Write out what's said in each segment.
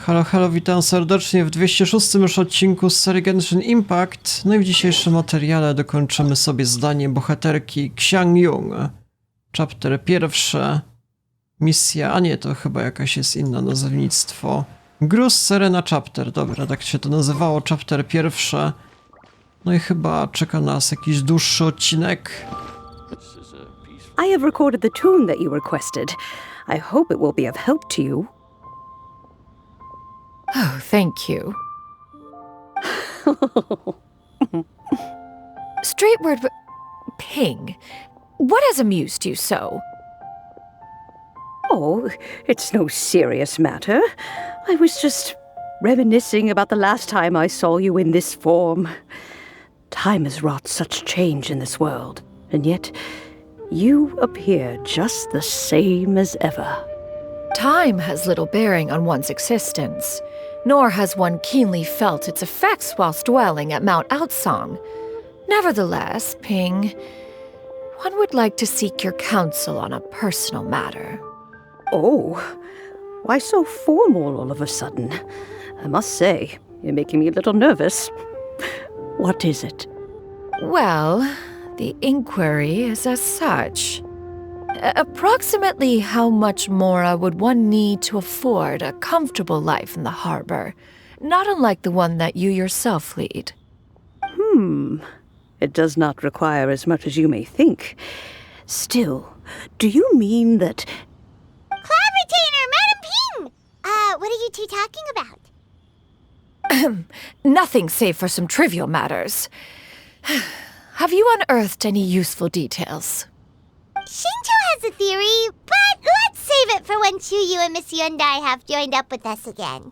Halo, halo, witam serdecznie w 206 już odcinku z serii Genshin Impact. No i w dzisiejszym materiale dokończymy sobie zdanie bohaterki Xianyun. Chapter pierwszy. Misja, a nie, to chyba jakaś jest inna nazewnictwo. Gruz Serena Chapter, dobra, tak się to nazywało, Chapter pierwszy. No i chyba czeka nas jakiś dłuższy odcinek. I have recorded the tune that you requested. I hope it will be of help to you. Oh, thank you. Straight word, Ping. What has amused you so? Oh, it's no serious matter. I was just reminiscing about the last time I saw you in this form. Time has wrought such change in this world, and yet you appear just the same as ever. Time has little bearing on one's existence, nor has one keenly felt its effects whilst dwelling at Mount Outsong. Nevertheless, Ping, one would like to seek your counsel on a personal matter. Oh, why so formal all of a sudden? I must say, you're making me a little nervous. What is it? Well, the inquiry is as such. Approximately how much more would one need to afford a comfortable life in the harbor, not unlike the one that you yourself lead? It does not require as much as you may think. Still, do you mean that... Cloud Retainer, Madam Ping! What are you two talking about? Nothing save for some trivial matters. Have you unearthed any useful details? Shinto has a theory, but let's save it for when you and Missie and I have joined up with us again.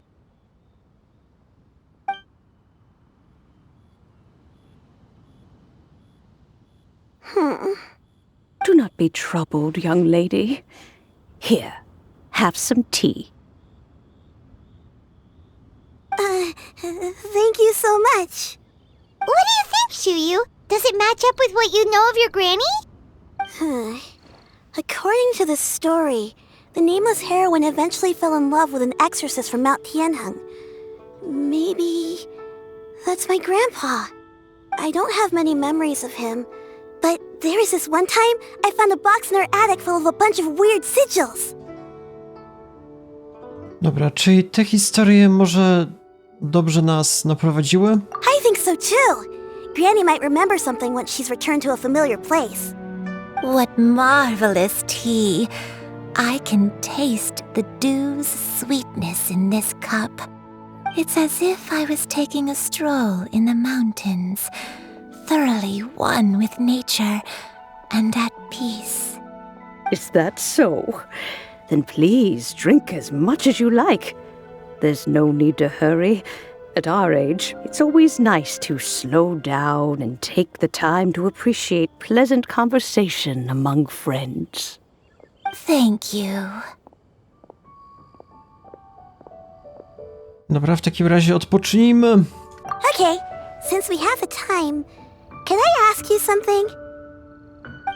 Do not be troubled, young lady. Here, have some tea. Thank you so much. What do you think, Shuyu? Does it match up with what you know of your granny? According to the story, the nameless heroine eventually fell in love with an exorcist from Mount Tianheng. Maybe that's my grandpa. I don't have many memories of him, but there was this one time I found a box in our attic full of a bunch of weird sigils. Dobra, czyli te historie może dobrze nas naprowadziły? I think so too. Granny might remember something once she's returned to a familiar place. What marvelous tea! I can taste the dew's sweetness in this cup. It's as if I was taking a stroll in the mountains, thoroughly one with nature and at peace. Is that so? Then please drink as much as you like. There's no need to hurry. At our age, it's always nice to slow down and take the time to appreciate pleasant conversation among friends. Thank you. Dobra, w takim razie odpocznijmy. Okay, since we have the time, can I ask you something?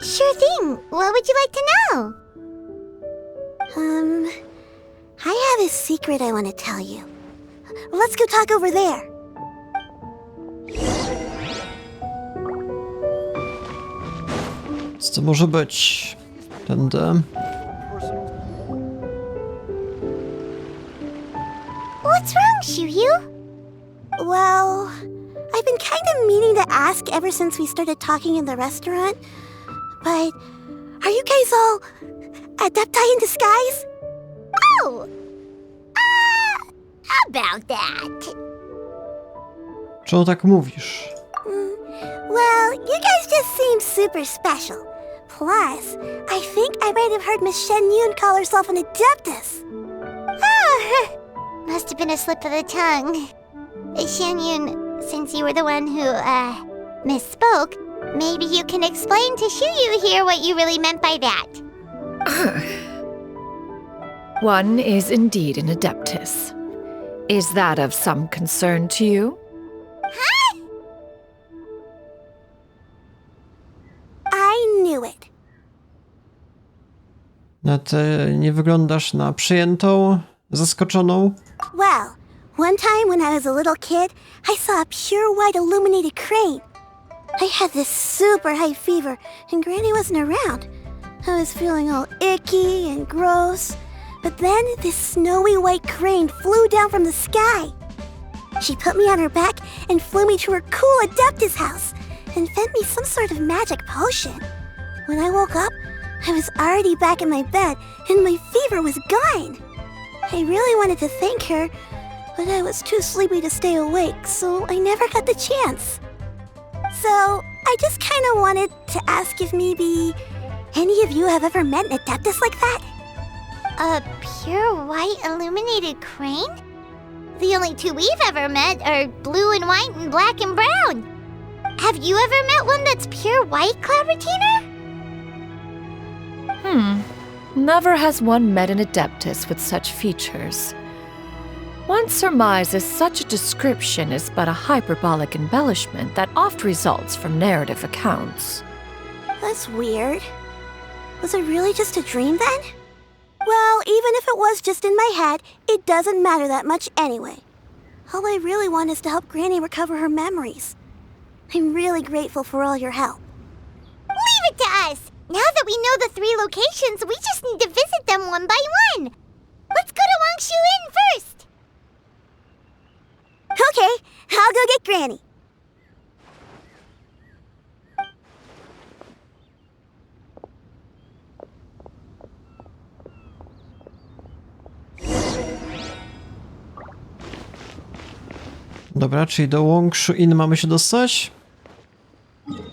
Sure thing. What would you like to know? I have a secret I want to tell you. Let's go talk over there. Co to może być? Tędy. What's wrong, Shuyu? Well, I've been kind of meaning to ask ever since we started talking in the restaurant, but are you guys all adepti in disguise? Oh! About that. Czemu tak mówisz? Well, you guys just seem super special. Plus, I think I might have heard Miss Xianyun call herself an adeptus. Oh, must have been a slip of the tongue. Xianyun, since you were the one who, misspoke, maybe you can explain to Shuyu here what you really meant by that. One is indeed an adeptus. Is that of some concern to you? Huh? I knew it. No ty nie wyglądasz na przyjętą, zaskoczoną. Well, one time when I was a little kid, I saw a pure white illuminated crane. I had this super high fever, and Granny wasn't around. I was feeling all icky and gross. But then this snowy white crane flew down from the sky. She put me on her back and flew me to her cool Adeptus house and fed me some sort of magic potion. When I woke up, I was already back in my bed and my fever was gone. I really wanted to thank her, but I was too sleepy to stay awake, so I never got the chance. So, I just kind of wanted to ask if maybe any of you have ever met an Adeptus like that? A pure white illuminated crane? The only two we've ever met are blue and white and black and brown. Have you ever met one that's pure white, Cloud Retainer? Never has one met an Adeptus with such features. One surmises such a description is but a hyperbolic embellishment that oft results from narrative accounts. That's weird. Was it really just a dream then? Well, even if it was just in my head, it doesn't matter that much anyway. All I really want is to help Granny recover her memories. I'm really grateful for all your help. Leave it to us! Now that we know the 3 locations, we just need to visit them one by one. Let's go to Wangshu Inn first. Okay, I'll go get Granny. Dobra, czyli do Wangshu Inn mamy się dostać?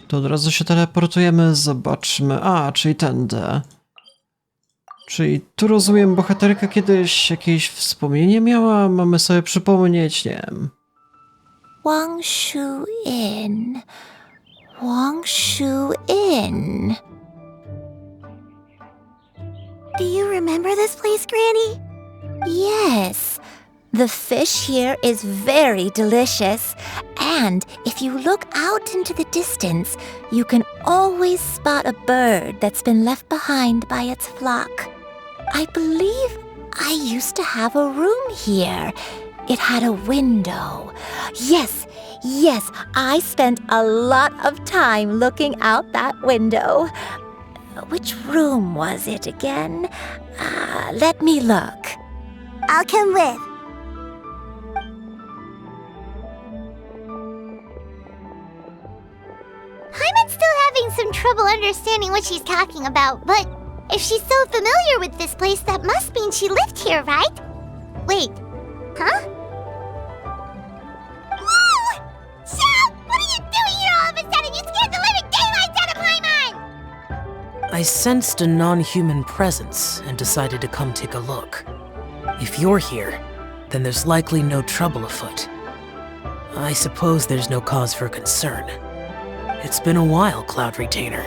To od razu się teleportujemy, zobaczmy. A, czyli tędy. Czyli tu rozumiem, bohaterka kiedyś jakieś wspomnienie miała? Mamy sobie przypomnieć, nie wiem. Wangshu Inn. Wangshu Inn. Do you remember this place, Granny? Yes. The fish here is very delicious, and if you look out into the distance, you can always spot a bird that's been left behind by its flock. I believe I used to have a room here. It had a window. Yes, I spent a lot of time looking out that window. Which room was it again? Let me look. I'll come with. Paimon's still having some trouble understanding what she's talking about, but if she's so familiar with this place, that must mean she lived here, right? Wait, huh? Whoa! Shell! What are you doing here all of a sudden? You scared the living daylights out of Paimon! I sensed a non-human presence and decided to come take a look. If you're here, then there's likely no trouble afoot. I suppose there's no cause for concern. It's been a while, Cloud Retainer.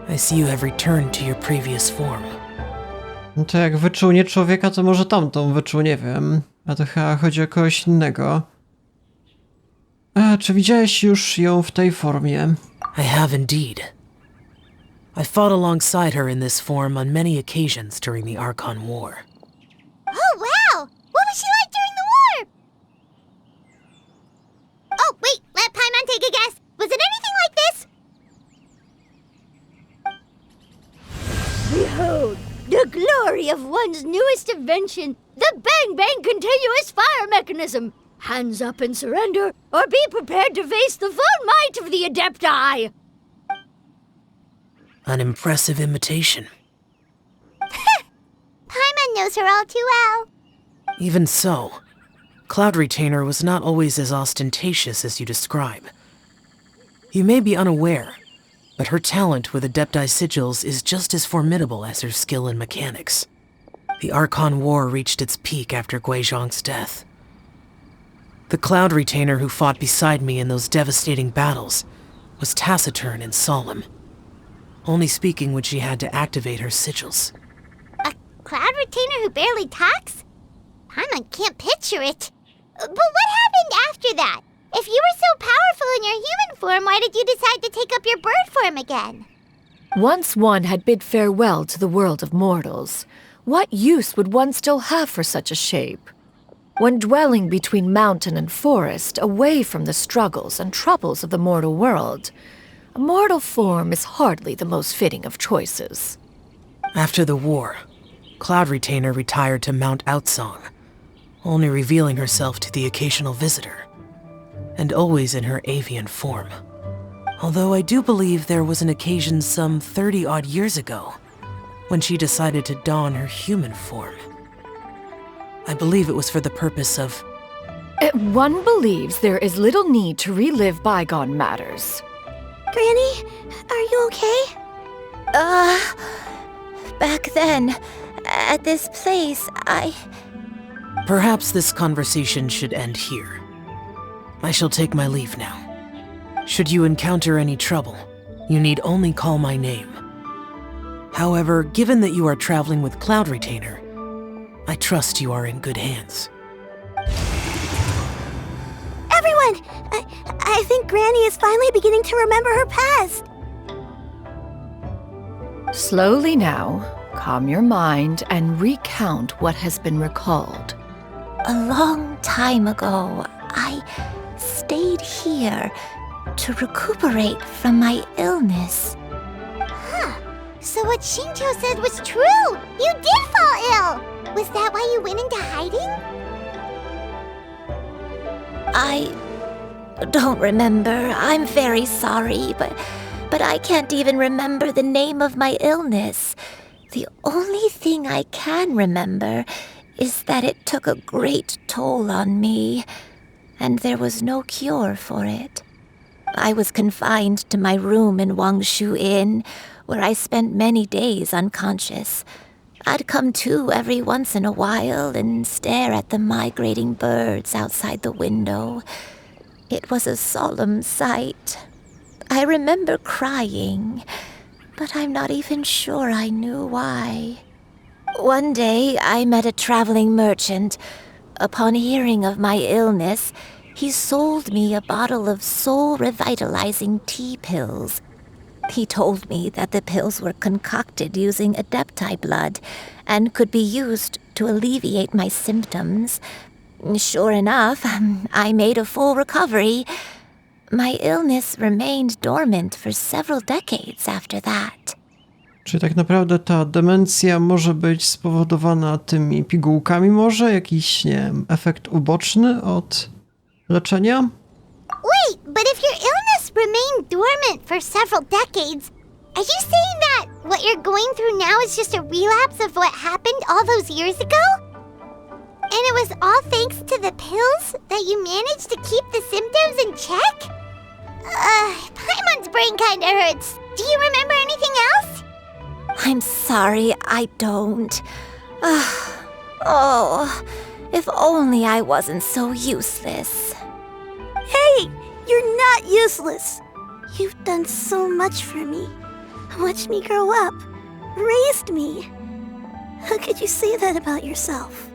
I see you have returned to your previous form. No to jak wyczuł nie człowieka, to może tamtą wyczuł, nie wiem. A to chyba chodzi o kogoś innego. A, czy widziałeś już ją w tej formie? I have indeed. I fought alongside her in this form on many occasions during the Archon War. Oh, wow! What was she like during the war? Oh, wait, let Paimon take a guess. Was it anything like this? Behold, the glory of one's newest invention, the Bang Bang continuous fire mechanism. Hands up and surrender, or be prepared to face the full might of the Adepti. An impressive imitation. Paimon knows her all too well. Even so, Cloud Retainer was not always as ostentatious as you describe. You may be unaware, but her talent with Adepti sigils is just as formidable as her skill in mechanics. The Archon War reached its peak after Guizhong's death. The Cloud Retainer who fought beside me in those devastating battles was taciturn and solemn, only speaking when she had to activate her sigils. A Cloud Retainer who barely talks? Paimon can't picture it. But what happened after that? If you were so powerful in your human form, why did you decide to take up your bird form again? Once one had bid farewell to the world of mortals, What use would one still have for such a shape? When dwelling between mountain and forest, away from the struggles and troubles of the mortal world, a mortal form is hardly the most fitting of choices. After the war, Cloud Retainer retired to Mount Outsong, only revealing herself to the occasional visitor, and always in her avian form. Although I do believe there was an occasion some 30-odd years ago when she decided to don her human form. I believe it was for the purpose of... One believes there is little need to relive bygone matters. Granny, are you okay? Back then, at this place, Perhaps this conversation should end here. I shall take my leave now. Should you encounter any trouble, you need only call my name. However, given that you are traveling with Cloud Retainer, I trust you are in good hands. Everyone! I think Granny is finally beginning to remember her past. Slowly now, calm your mind and recount what has been recalled. a long time ago, I stayed here to recuperate from my illness. Huh. So what Shinjo said was true! You did fall ill! Was that why you went into hiding? I don't remember. I'm very sorry, but I can't even remember the name of my illness. The only thing I can remember is that it took a great toll on me, and there was no cure for it. I was confined to my room in Wangshu Inn, where I spent many days unconscious. I'd come to every once in a while and stare at the migrating birds outside the window. It was a solemn sight. I remember crying, but I'm not even sure I knew why. One day, I met a traveling merchant. Upon hearing of my illness, he sold me a bottle of soul-revitalizing tea pills. He told me that the pills were concocted using Adepti blood and could be used to alleviate my symptoms. Sure enough, I made a full recovery. My illness remained dormant for several decades after that. Czyli tak naprawdę ta demencja może być spowodowana tymi pigułkami może? Jakiś, nie wiem, efekt uboczny od leczenia? Wait, but if your illness remained dormant for several decades, are you saying that what you're going through now is just a relapse of what happened all those years ago? And it was all thanks to the pills that you managed to keep the symptoms in check? Paimon's brain kinda hurts. Do you remember anything else? I'm sorry, I don't. Oh, if only I wasn't so useless. Hey, you're not useless. You've done so much for me. Watched me grow up. Raised me. How could you say that about yourself?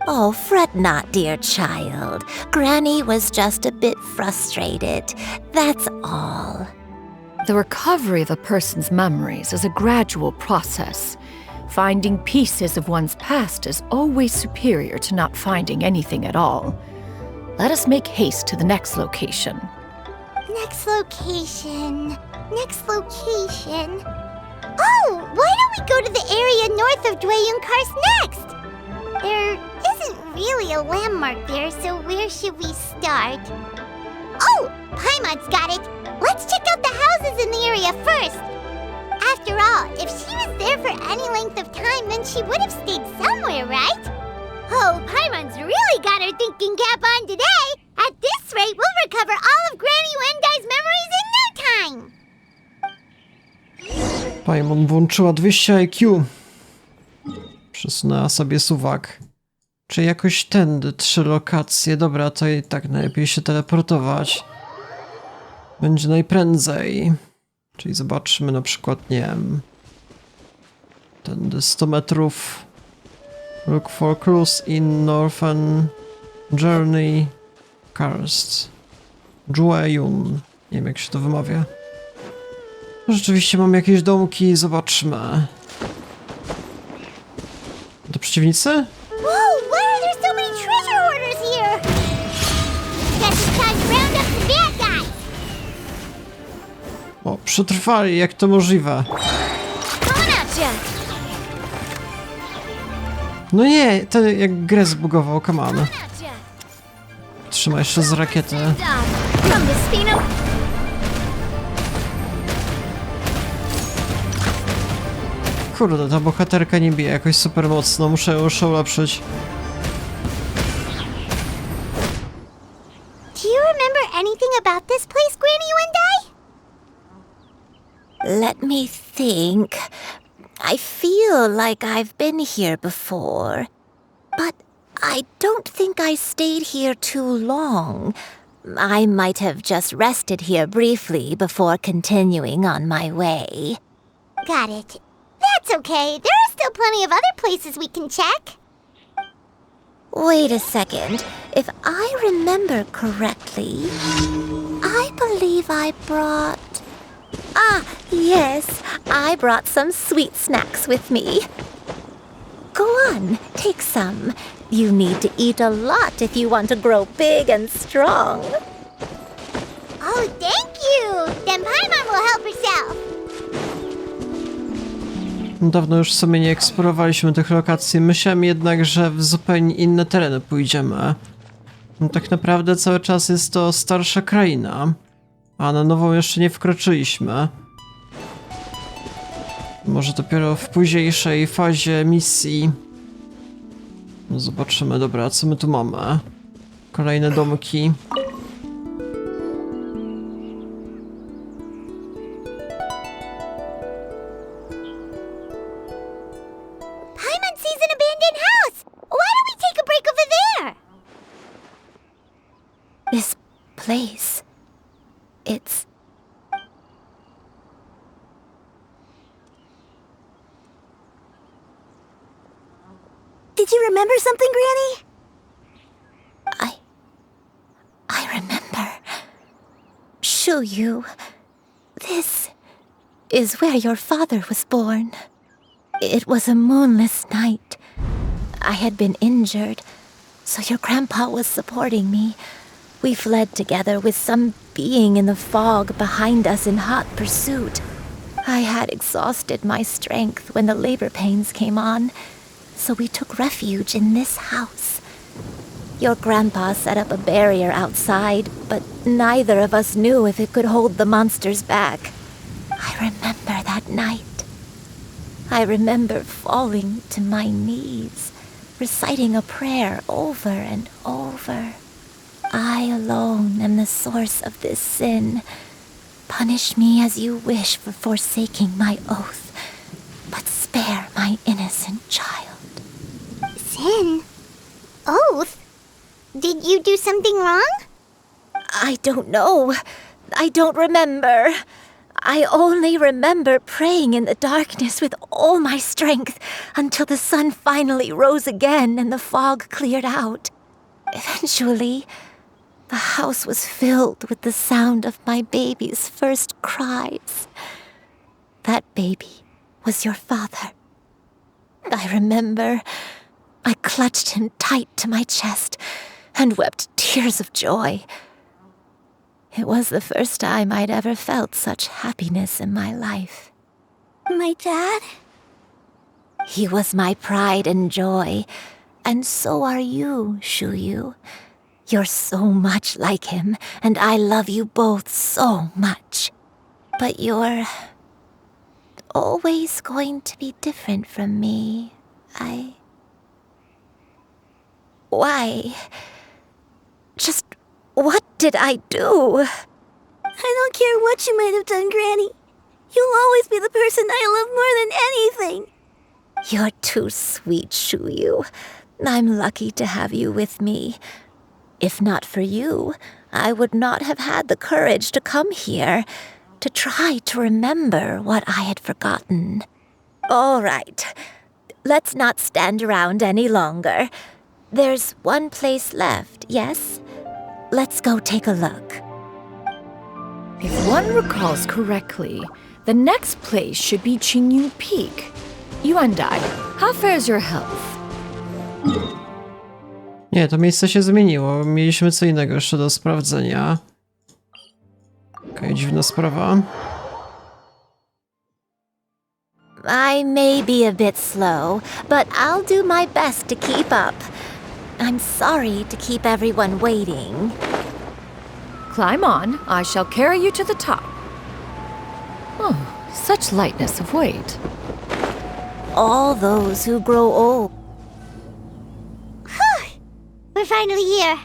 Oh, fret not, dear child. Granny was just a bit frustrated. That's all. The recovery of a person's memories is a gradual process. Finding pieces of one's past is always superior to not finding anything at all. Let us make haste to the next location. Next location. Oh, why don't we go to the area north of Dwayun Karst next? There isn't really a landmark there, so where should we start? Oh, Paimon's got it. Let's check out the houses in the area first. After all, if she was there for any length of time, then she would have stayed somewhere, right? Oh, Paimon's really got her thinking cap on today. At this rate, we'll recover all of Granny Wendai's memories in no time. Paimon włączyła 200 IQ. Przesunęła sobie suwak. Czy jakoś tędy 3 lokacje? Dobra, to i tak najlepiej się teleportować. Będzie najprędzej. Czyli zobaczmy na przykład, nie wiem, tędy 100 metrów. Look for clues in Northern Journey Karst. Xianyun. Nie wiem, jak się to wymawia. Rzeczywiście mam jakieś domki, zobaczmy. To przeciwnicy? Whoa, why are there so many treasure hoarders here? Guess it's time to round up the bad guys. O, przetrwali, jak to możliwe? Coming at ya. No nie, ten jak grę zbugował, come on. Trzymaj jeszcze z rakiety. Come, Miss Spino. Kurde, ta bohaterka nie bije jakoś super mocno, muszę ją już ulepszyć. Do you remember anything about this place, Granny Wendai? Let me think. I feel like I've been here before, but I don't think I stayed here too long. I might have just rested here briefly before continuing on my way. Got it. That's okay. There are still plenty of other places we can check. Wait a second. If I remember correctly, I believe I brought... Ah, yes, I brought some sweet snacks with me. Go on, take some. You need to eat a lot if you want to grow big and strong. Oh, thank you. Then Paimon will help herself. Dawno już sobie nie eksplorowaliśmy tych lokacji, myślałem jednak, że w zupełnie inne tereny pójdziemy. No, tak naprawdę cały czas jest to starsza kraina, a na nową jeszcze nie wkroczyliśmy. Może dopiero w późniejszej fazie misji. No zobaczymy, dobra, co my tu mamy? Kolejne domki. Paimon sees an abandoned house. Why don't we take a break over there? This place, it's... Did you remember something, Granny? I remember. Xianyun, this is where your father was born. It was a moonless night. I had been injured, so your grandpa was supporting me. We fled together with some being in the fog behind us in hot pursuit. I had exhausted my strength when the labor pains came on, so we took refuge in this house. Your grandpa set up a barrier outside, but neither of us knew if it could hold the monsters back. I remember that night. I remember falling to my knees, reciting a prayer over and over. I alone am the source of this sin. Punish me as you wish for forsaking my oath, but spare my innocent child. Sin? Oath? Did you do something wrong? I don't know. I don't remember. I only remember praying in the darkness with all my strength until the sun finally rose again and the fog cleared out. Eventually, the house was filled with the sound of my baby's first cries. That baby was your father. I remember I clutched him tight to my chest and wept tears of joy. It was the first time I'd ever felt such happiness in my life. My dad? He was my pride and joy, and so are you, Xianyun. You're so much like him, and I love you both so much. But you're always going to be different from me. Why? Just what did I do? I don't care what you might have done, Granny. You'll always be the person I love more than anything. You're too sweet, Xianyun. I'm lucky to have you with me. If not for you, I would not have had the courage to come here, to try to remember what I had forgotten. All right, let's not stand around any longer. There's one place left, yes? Let's go take a look. If one recalls correctly, the next place should be Xianyun Peak. Yuandai, how fares your health? Nie, to miejsce się zmieniło. Mieliśmy co innego jeszcze do sprawdzenia. Okej, dziwna sprawa. I may be a bit slow, but I'll do my best to keep up. I'm sorry to keep everyone waiting. Climb on. I shall carry you to the top. Oh, such lightness of weight. All those who grow old. We're finally here.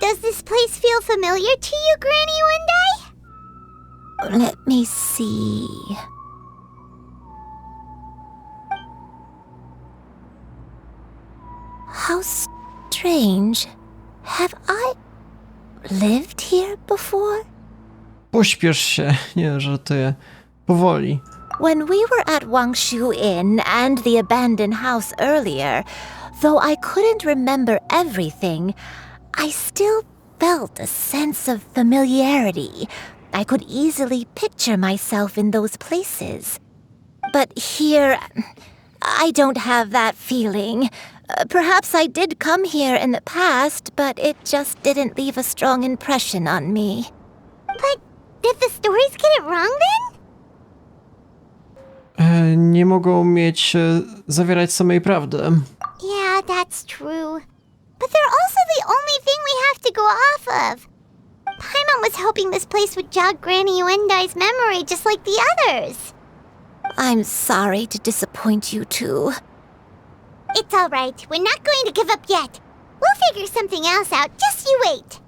Does this place feel familiar to you, Granny One Day? Let me see. How strange. Have I lived here before? Pośpiesz się, nie żartuję. Powoli. When we were at Wangshu Inn and the abandoned house earlier, though I couldn't remember everything, I still felt a sense of familiarity. I could easily picture myself in those places. But here, I don't have that feeling. Perhaps I did come here in the past, but it just didn't leave a strong impression on me. But did the stories get it wrong then? Nie mogą zawierać samej prawdy. Yeah, that's true. But they're also the only thing we have to go off of. Paimon was hoping this place would jog Granny Yuendai's memory just like the others. I'm sorry to disappoint you too. It's all right. We're not going to give up yet. We'll figure something else out. Just you wait.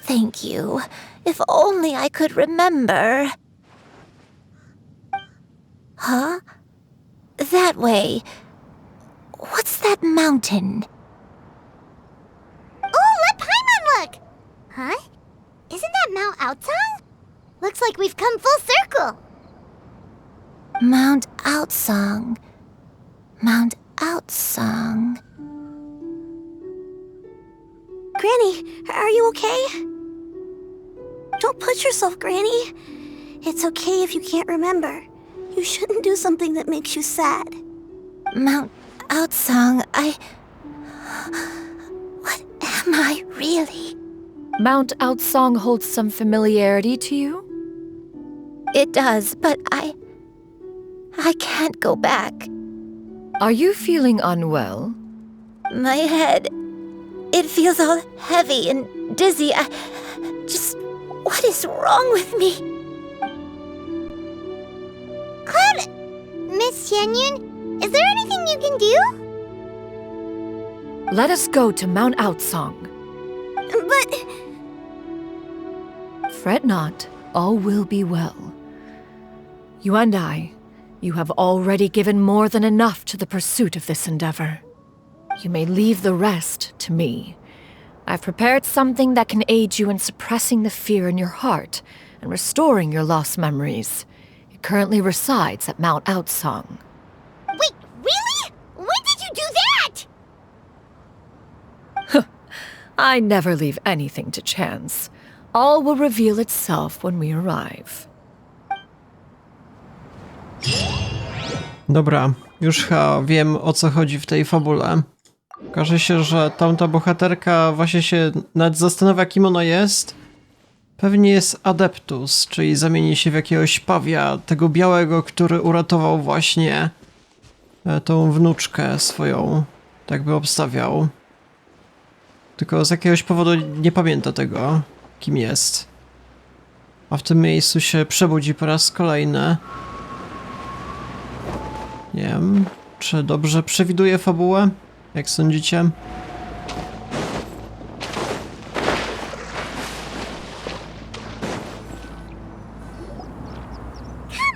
Thank you. If only I could remember. Huh? That way. What's that mountain? Oh, let Paimon look! Huh? Isn't that Mount Outsong? Looks like we've come full circle. Mount Outsong. Mount Outsong. Granny, are you okay? Don't push yourself, Granny. It's okay if you can't remember. You shouldn't do something that makes you sad. Mount Outsong, What am I really? Mount Outsong holds some familiarity to you? It does, but I can't go back. Are you feeling unwell? My head, it feels all heavy and dizzy. What is wrong with me? Cloud... Miss Xianyun, is there anything you can do? Let us go to Mount Outsong. But... Fret not, all will be well. You and I, you have already given more than enough to the pursuit of this endeavor. You may leave the rest to me. I've prepared something that can aid you in suppressing the fear in your heart and restoring your lost memories. It currently resides at Mount Outsong. Wait, really? When did you do that? I never leave anything to chance. All will reveal itself when we arrive. Dobra, już chyba wiem, o co chodzi w tej fabule. Okaże się, że tamta bohaterka właśnie się nawet zastanawia, kim ona jest. Pewnie jest Adeptus, czyli zamieni się w jakiegoś pawia, tego białego, który uratował właśnie tą wnuczkę swoją, tak by obstawiał. Tylko z jakiegoś powodu nie pamięta tego, kim jest. A w tym miejscu się przebudzi po raz kolejny. Nie wiem, czy dobrze przewiduję fabułę? Jak sądzicie? Come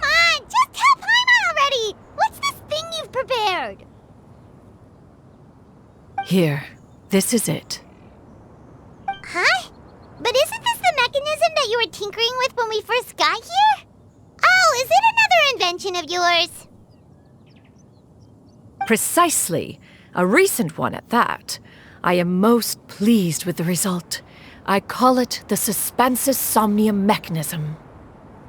on, just tell Paimon already! What's this thing you've prepared? Here, this is it. Huh? But isn't this the mechanism that you were tinkering with when we first got here? Oh, is it another invention of yours? Precisely. A recent one at that. I am most pleased with the result. I call it the Suspensus Somnium mechanism.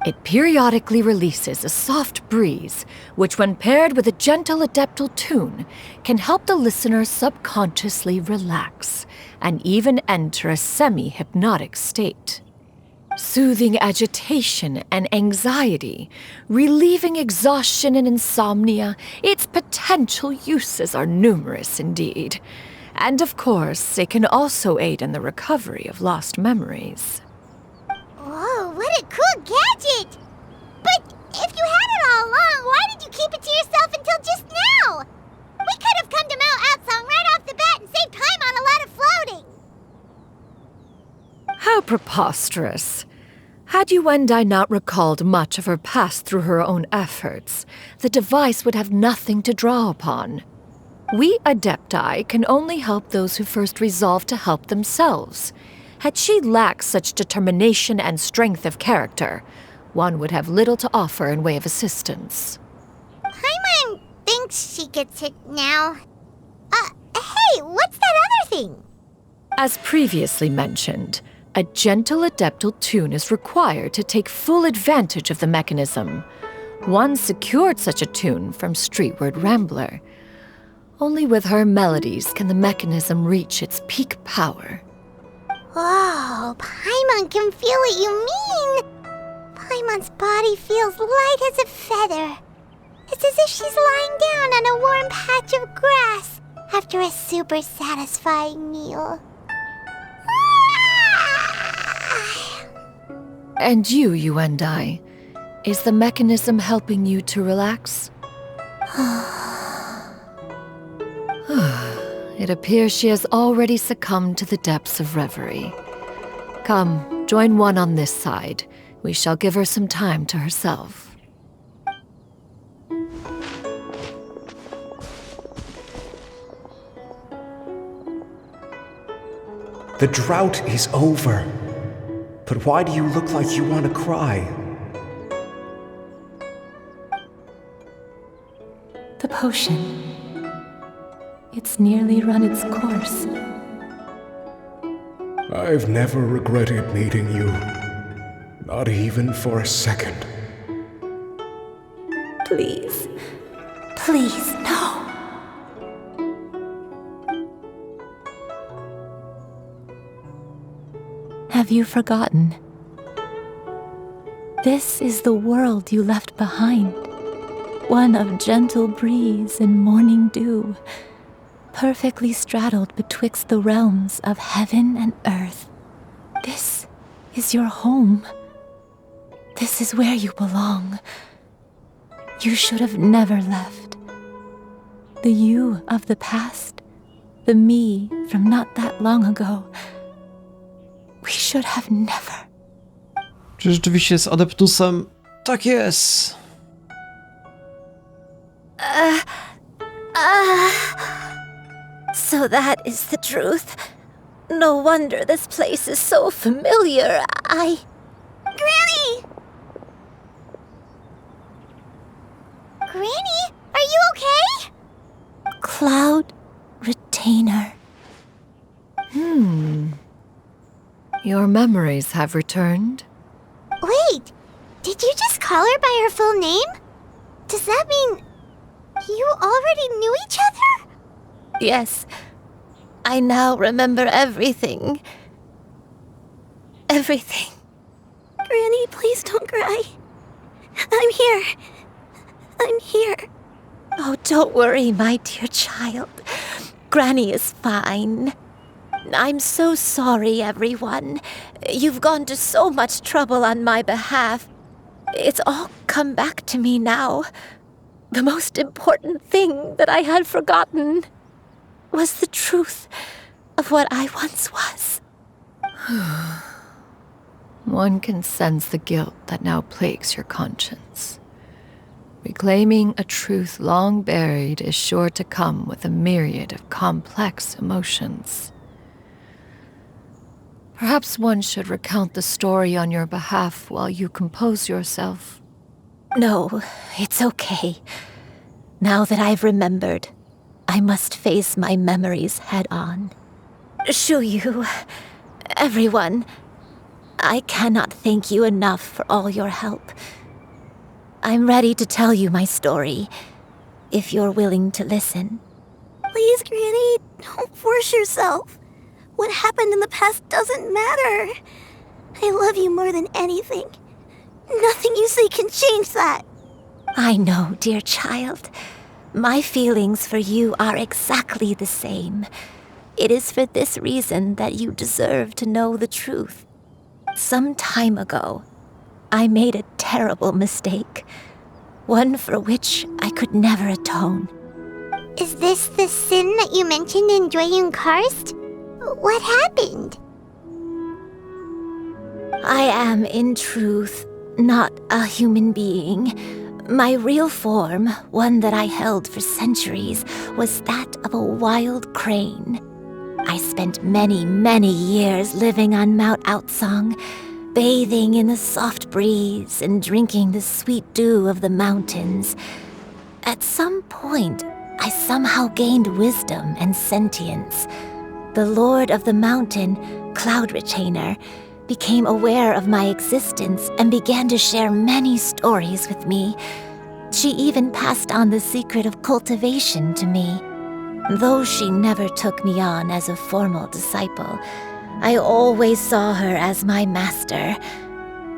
It periodically releases a soft breeze, which when paired with a gentle adeptal tune, can help the listener subconsciously relax and even enter a semi-hypnotic state. Soothing agitation and anxiety, relieving exhaustion and insomnia, its potential uses are numerous indeed. And of course, it can also aid in the recovery of lost memories. Whoa, what a cool gadget! But if you had it all along, why did you keep it to yourself until just now? We could have come to Mount Outsong right off the bat and saved time on a lot of floating. How preposterous. Had Yuendai not recalled much of her past through her own efforts, the device would have nothing to draw upon. We Adepti can only help those who first resolve to help themselves. Had she lacked such determination and strength of character, one would have little to offer in way of assistance. Paimon thinks she gets it now. Hey, what's that other thing? As previously mentioned, a gentle adeptal tune is required to take full advantage of the mechanism. One secured such a tune from Streetward Rambler. Only with her melodies can the mechanism reach its peak power. Whoa, Paimon can feel what you mean. Paimon's body feels light as a feather. It's as if she's lying down on a warm patch of grass after a super satisfying meal. And you, Yuendai, is the mechanism helping you to relax? It appears she has already succumbed to the depths of reverie. Come, join one on this side. We shall give her some time to herself. The drought is over. But why do you look like you want to cry? The potion. It's nearly run its course. I've never regretted meeting you. Not even for a second. Please. Please, no. Have you forgotten? This is the world you left behind. One of gentle breeze and morning dew, perfectly straddled betwixt the realms of heaven and earth. This is your home. This is where you belong. You should have never left. The you of the past, the me from not that long ago. We should have never. Czy rzeczywiście jest adeptusem? Tak jest. So that is the truth. No wonder this place is so familiar. Granny! Granny, are you okay? Cloud Retainer. Your memories have returned? Wait, did you just call her by her full name? Does that mean you already knew each other? Yes, I now remember everything. Everything. Granny, please don't cry. I'm here. I'm here. Oh, don't worry, my dear child. Granny is fine. I'm so sorry, everyone. You've gone to so much trouble on my behalf. It's all come back to me now. The most important thing that I had forgotten was the truth of what I once was. One can sense the guilt that now plagues your conscience. Reclaiming a truth long buried is sure to come with a myriad of complex emotions. Perhaps one should recount the story on your behalf while you compose yourself. No, it's okay. Now that I've remembered, I must face my memories head on. Shuyu, everyone, I cannot thank you enough for all your help. I'm ready to tell you my story, if you're willing to listen. Please, Granny, don't force yourself. What happened in the past doesn't matter. I love you more than anything. Nothing you say can change that. I know, dear child. My feelings for you are exactly the same. It is for this reason that you deserve to know the truth. Some time ago, I made a terrible mistake, one for which I could never atone. Is this the sin that you mentioned in Xianyun Karst? What happened? I am, in truth, not a human being. My real form, one that I held for centuries, was that of a wild crane. I spent many, many years living on Mount Outsong, bathing in the soft breeze and drinking the sweet dew of the mountains. At some point, I somehow gained wisdom and sentience. The Lord of the Mountain, Cloud Retainer, became aware of my existence and began to share many stories with me. She even passed on the secret of cultivation to me. Though she never took me on as a formal disciple, I always saw her as my master.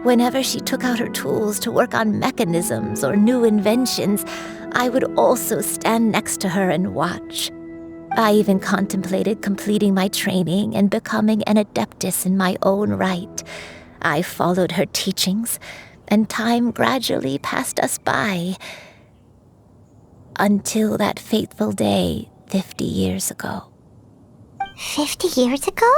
Whenever she took out her tools to work on mechanisms or new inventions, I would also stand next to her and watch. I even contemplated completing my training and becoming an adeptus in my own right. I followed her teachings, and time gradually passed us by. Until that fateful day 50 years ago. 50 years ago?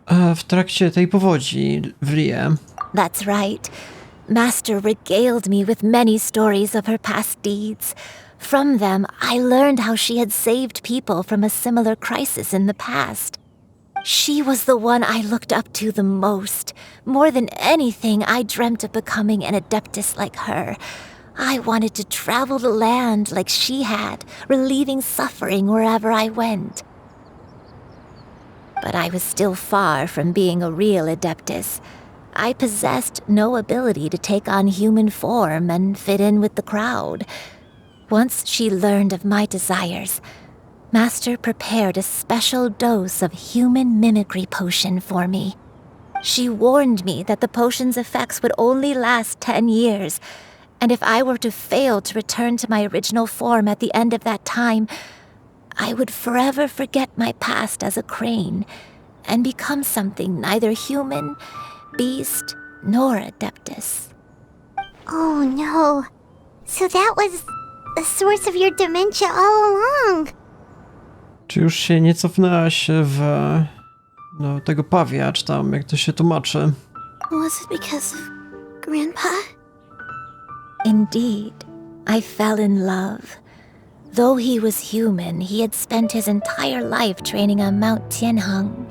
W trakcie tej powodzi w Rie. That's right. Master regaled me with many stories of her past deeds. From them, I learned how she had saved people from a similar crisis in the past. She was the one I looked up to the most. More than anything, I dreamt of becoming an adeptus like her. I wanted to travel the land like she had, relieving suffering wherever I went. But I was still far from being a real adeptus. I possessed no ability to take on human form and fit in with the crowd. Once she learned of my desires, Master prepared a special dose of human mimicry potion for me. She warned me that the potion's effects would only last 10 years, and if I were to fail to return to my original form at the end of that time, I would forever forget my past as a crane and become something neither human, beast, nor adeptus. Oh no. So that was the source of your dementia all along. Czy już się nie cofnęłaś w tego pawia, czy tam jak to się tłumaczy? Was it because of Grandpa? Indeed, I fell in love. Though he was human, he had spent his entire life training on Mount Tianheng.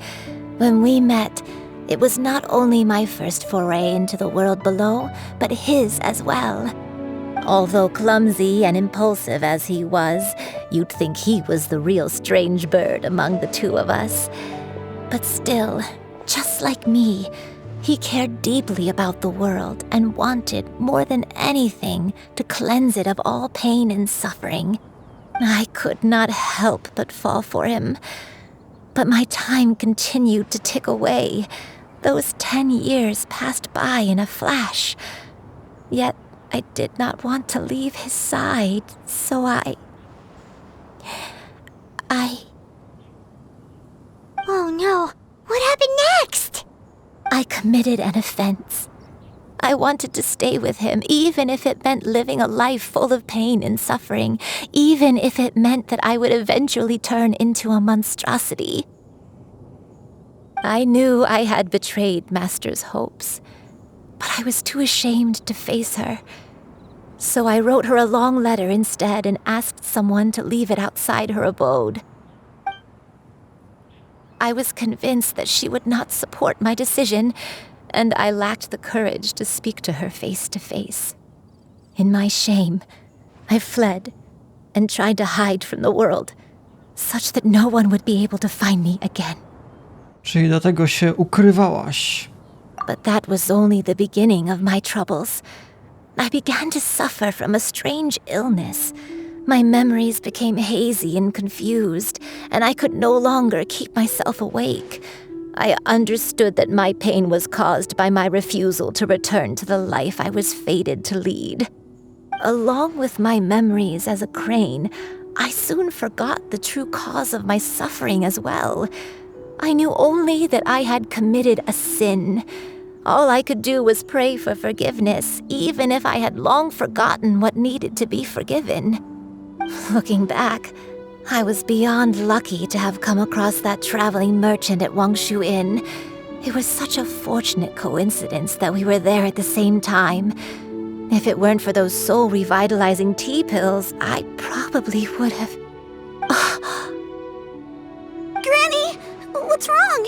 When we met, it was not only my first foray into the world below, but his as well. Although clumsy and impulsive as he was, you'd think he was the real strange bird among the two of us. But still, just like me, he cared deeply about the world and wanted, more than anything, to cleanse it of all pain and suffering. I could not help but fall for him. But my time continued to tick away. Those 10 years passed by in a flash. Yet I did not want to leave his side, so I... Oh no. What happened next? I committed an offense. I wanted to stay with him, even if it meant living a life full of pain and suffering, even if it meant that I would eventually turn into a monstrosity. I knew I had betrayed Master's hopes, but I was too ashamed to face her. So I wrote her a long letter instead and asked someone to leave it outside her abode. I was convinced that she would not support my decision, and I lacked the courage to speak to her face to face. In my shame, I fled and tried to hide from the world, such that no one would be able to find me again. Czyli dlatego się ukrywałaś. But that was only the beginning of my troubles. I began to suffer from a strange illness. My memories became hazy and confused, and I could no longer keep myself awake. I understood that my pain was caused by my refusal to return to the life I was fated to lead. Along with my memories as a crane, I soon forgot the true cause of my suffering as well. I knew only that I had committed a sin. All I could do was pray for forgiveness, even if I had long forgotten what needed to be forgiven. Looking back, I was beyond lucky to have come across that traveling merchant at Wangshu Inn. It was such a fortunate coincidence that we were there at the same time. If it weren't for those soul-revitalizing tea pills, I probably would have... Granny, what's wrong?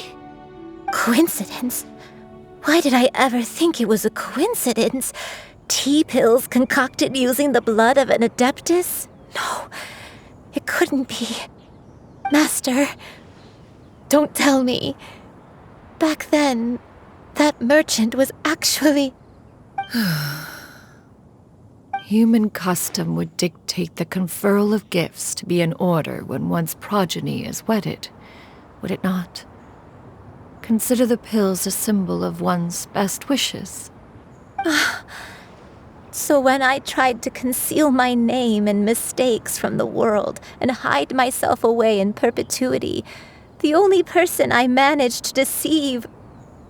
Coincidence? Why did I ever think it was a coincidence? Tea pills concocted using the blood of an adeptus? No, it couldn't be. Master, don't tell me. Back then, that merchant was actually... Human custom would dictate the conferral of gifts to be in order when one's progeny is wedded, would it not? Consider the pills a symbol of one's best wishes. So when I tried to conceal my name and mistakes from the world and hide myself away in perpetuity, the only person I managed to deceive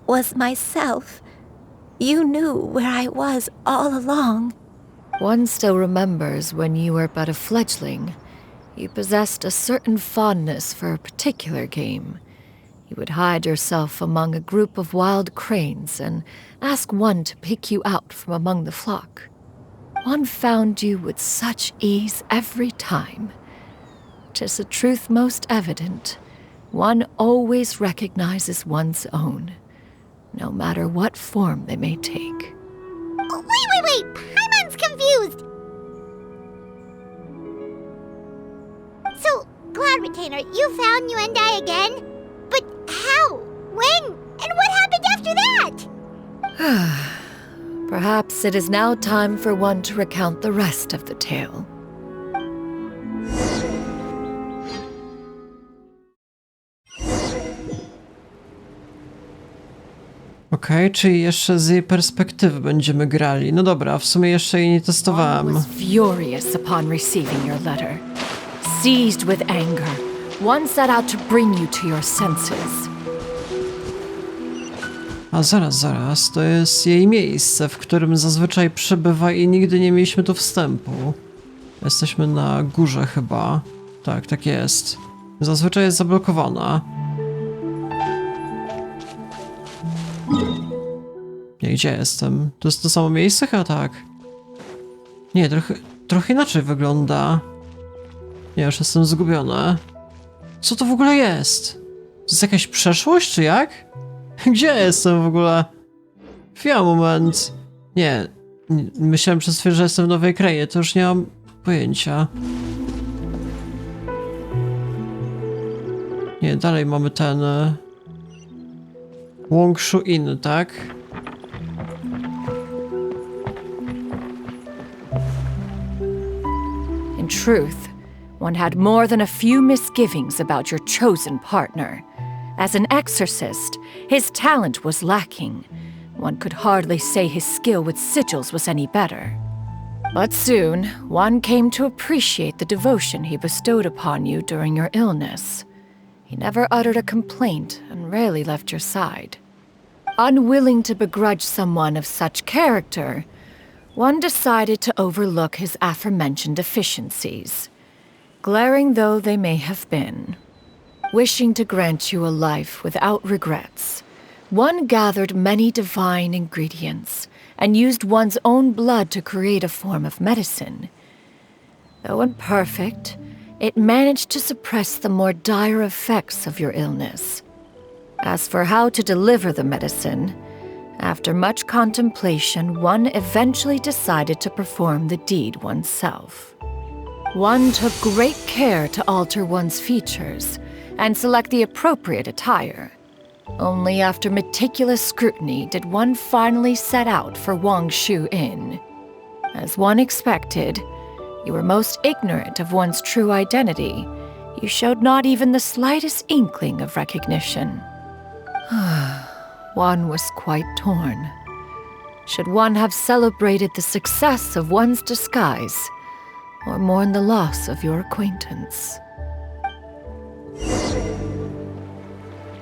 was myself. You knew where I was all along. One still remembers when you were but a fledgling. You possessed a certain fondness for a particular game. You would hide yourself among a group of wild cranes and ask one to pick you out from among the flock. One found you with such ease every time. 'Tis a truth most evident. One always recognizes one's own, no matter what form they may take. Oh, wait! Paimon's confused! So, Cloud Retainer, you found Yuendai again? But how? When? And what happened after that? Perhaps it is now time for one to recount the rest of the tale. Okej, czyli jeszcze z jej perspektywy będziemy grali. No dobra, w sumie jeszcze jej nie One testowałem. was furious upon receiving your letter. Seized with anger, one set out to bring you to your senses. A zaraz, to jest jej miejsce, w którym zazwyczaj przebywa i nigdy nie mieliśmy tu wstępu. Jesteśmy na górze chyba. Tak jest. Zazwyczaj jest zablokowana. Nie, gdzie jestem? To jest to samo miejsce? Chyba tak. Nie, trochę inaczej wygląda. Nie, już jestem zgubiony. Co to w ogóle jest? To jest jakaś przeszłość, czy jak? Gdzie jestem w ogóle? Chwila, moment. Nie, myślałem przez chwilę, że jestem w nowej krainie, to już nie mam pojęcia. Nie, dalej mamy ten... Wangshu Inn, tak? In truth, one had more than a few misgivings about your chosen partner. As an exorcist, his talent was lacking. One could hardly say his skill with sigils was any better. But soon, one came to appreciate the devotion he bestowed upon you during your illness. He never uttered a complaint and rarely left your side. Unwilling to begrudge someone of such character, one decided to overlook his aforementioned deficiencies, glaring though they may have been. Wishing to grant you a life without regrets, one gathered many divine ingredients and used one's own blood to create a form of medicine. Though imperfect, it managed to suppress the more dire effects of your illness. As for how to deliver the medicine, after much contemplation, one eventually decided to perform the deed oneself. One took great care to alter one's features and select the appropriate attire. Only after meticulous scrutiny did one finally set out for Wangshu Inn. As one expected, you were most ignorant of one's true identity. You showed not even the slightest inkling of recognition. One was quite torn. Should one have celebrated the success of one's disguise, or mourn the loss of your acquaintance?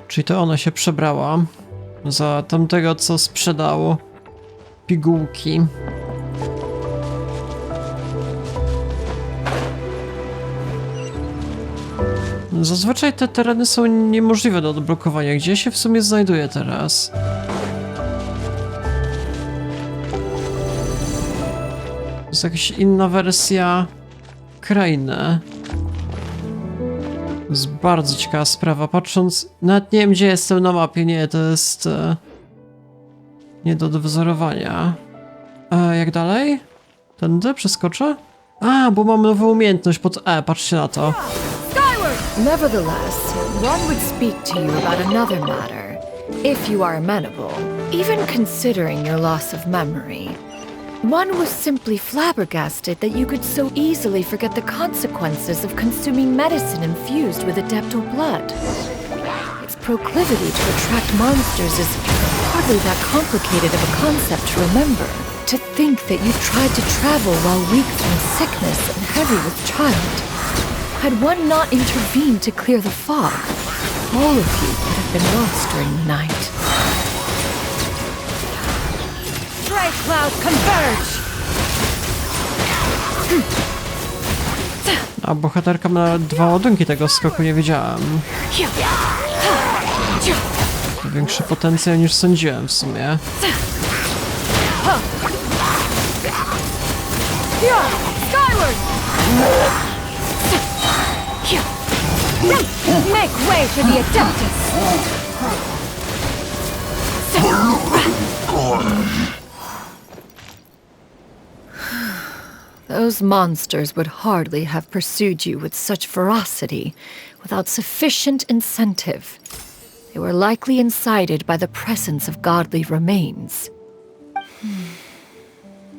Czyli to ona się przebrała za tamtego, co sprzedał pigułki. Zazwyczaj te tereny są niemożliwe do odblokowania. Gdzie się w sumie znajduję teraz? To jest jakaś inna wersja krainy. To jest bardzo ciekawa sprawa. Patrząc, nawet nie wiem, gdzie jestem na mapie. Nie, to jest nie do odwzorowania. A jak dalej? Tędy przeskoczę? A, bo mam nową umiejętność pod E, patrzcie na to. Nevertheless, one would speak to you about another matter, if you are amenable, even considering your loss of memory. One was simply flabbergasted that you could so easily forget the consequences of consuming medicine infused with adeptal blood. Its proclivity to attract monsters is hardly that complicated of a concept to remember. To think that you tried to travel while weak from sickness and heavy with child. Had one not intervened to clear the fog, all of you would have been lost during the night. Stray clouds converge! A bohaterka ma 2 ładunki tego skoku, nie wiedziałem. To większy potencjał niż sądziłem w sumie. Skyward! Make way for the Adeptus! Those monsters would hardly have pursued you with such ferocity without sufficient incentive. They were likely incited by the presence of godly remains.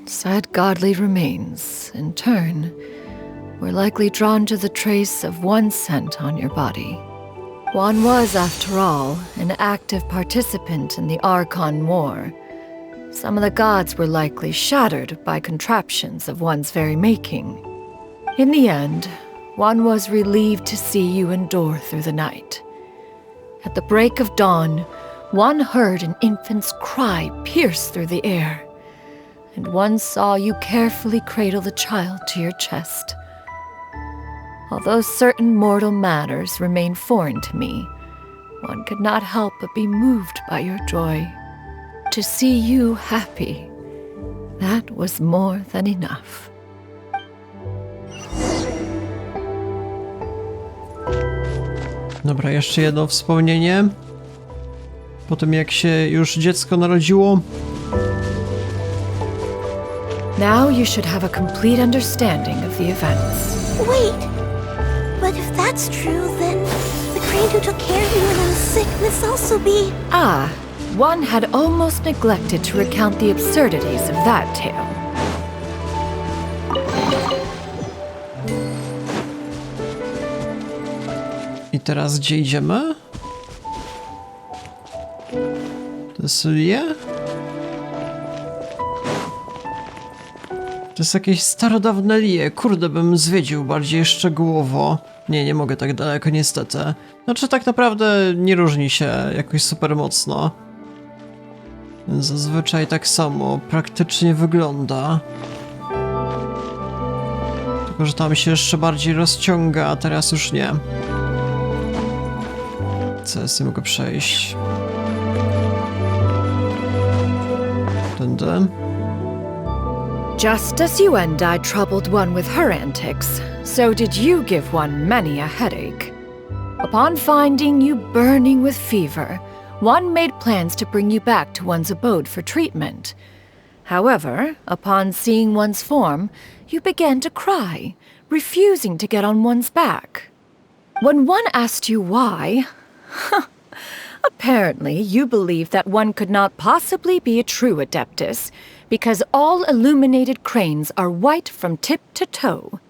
Said godly remains, in turn, were likely drawn to the trace of one scent on your body. One was, after all, an active participant in the Archon War. Some of the gods were likely shattered by contraptions of one's very making. In the end, one was relieved to see you endure through the night. At the break of dawn, one heard an infant's cry pierce through the air, and one saw you carefully cradle the child to your chest. Although certain mortal matters remain foreign to me, one could not help but be moved by your joy. To see you happy, that was more than enough. Dobra, jeszcze jedno wspomnienie. Po tym jak się już dziecko narodziło. Now you should have a complete understanding of the events. Wait! But if that's true, then the crane who took care of you when I was sick must also be... Ah, one had almost neglected to recount the absurdities of that tale. I teraz gdzie idziemy? To jest Lie? To jest jakieś starodawne Lie. Kurde, bym zwiedził bardziej szczegółowo. Nie, nie mogę tak daleko niestety. Znaczy tak naprawdę nie różni się jakoś super mocno. Zazwyczaj tak samo praktycznie wygląda. Tylko że tam się jeszcze bardziej rozciąga, a teraz już nie. Co ja sobie mogę przejść? Tędy. Just as you and I troubled one with her antics, so did you give one many a headache. Upon finding you burning with fever, one made plans to bring you back to one's abode for treatment. However, upon seeing one's form, you began to cry, refusing to get on one's back. When one asked you why, Apparently, you believe that one could not possibly be a true Adeptus because all illuminated cranes are white from tip to toe.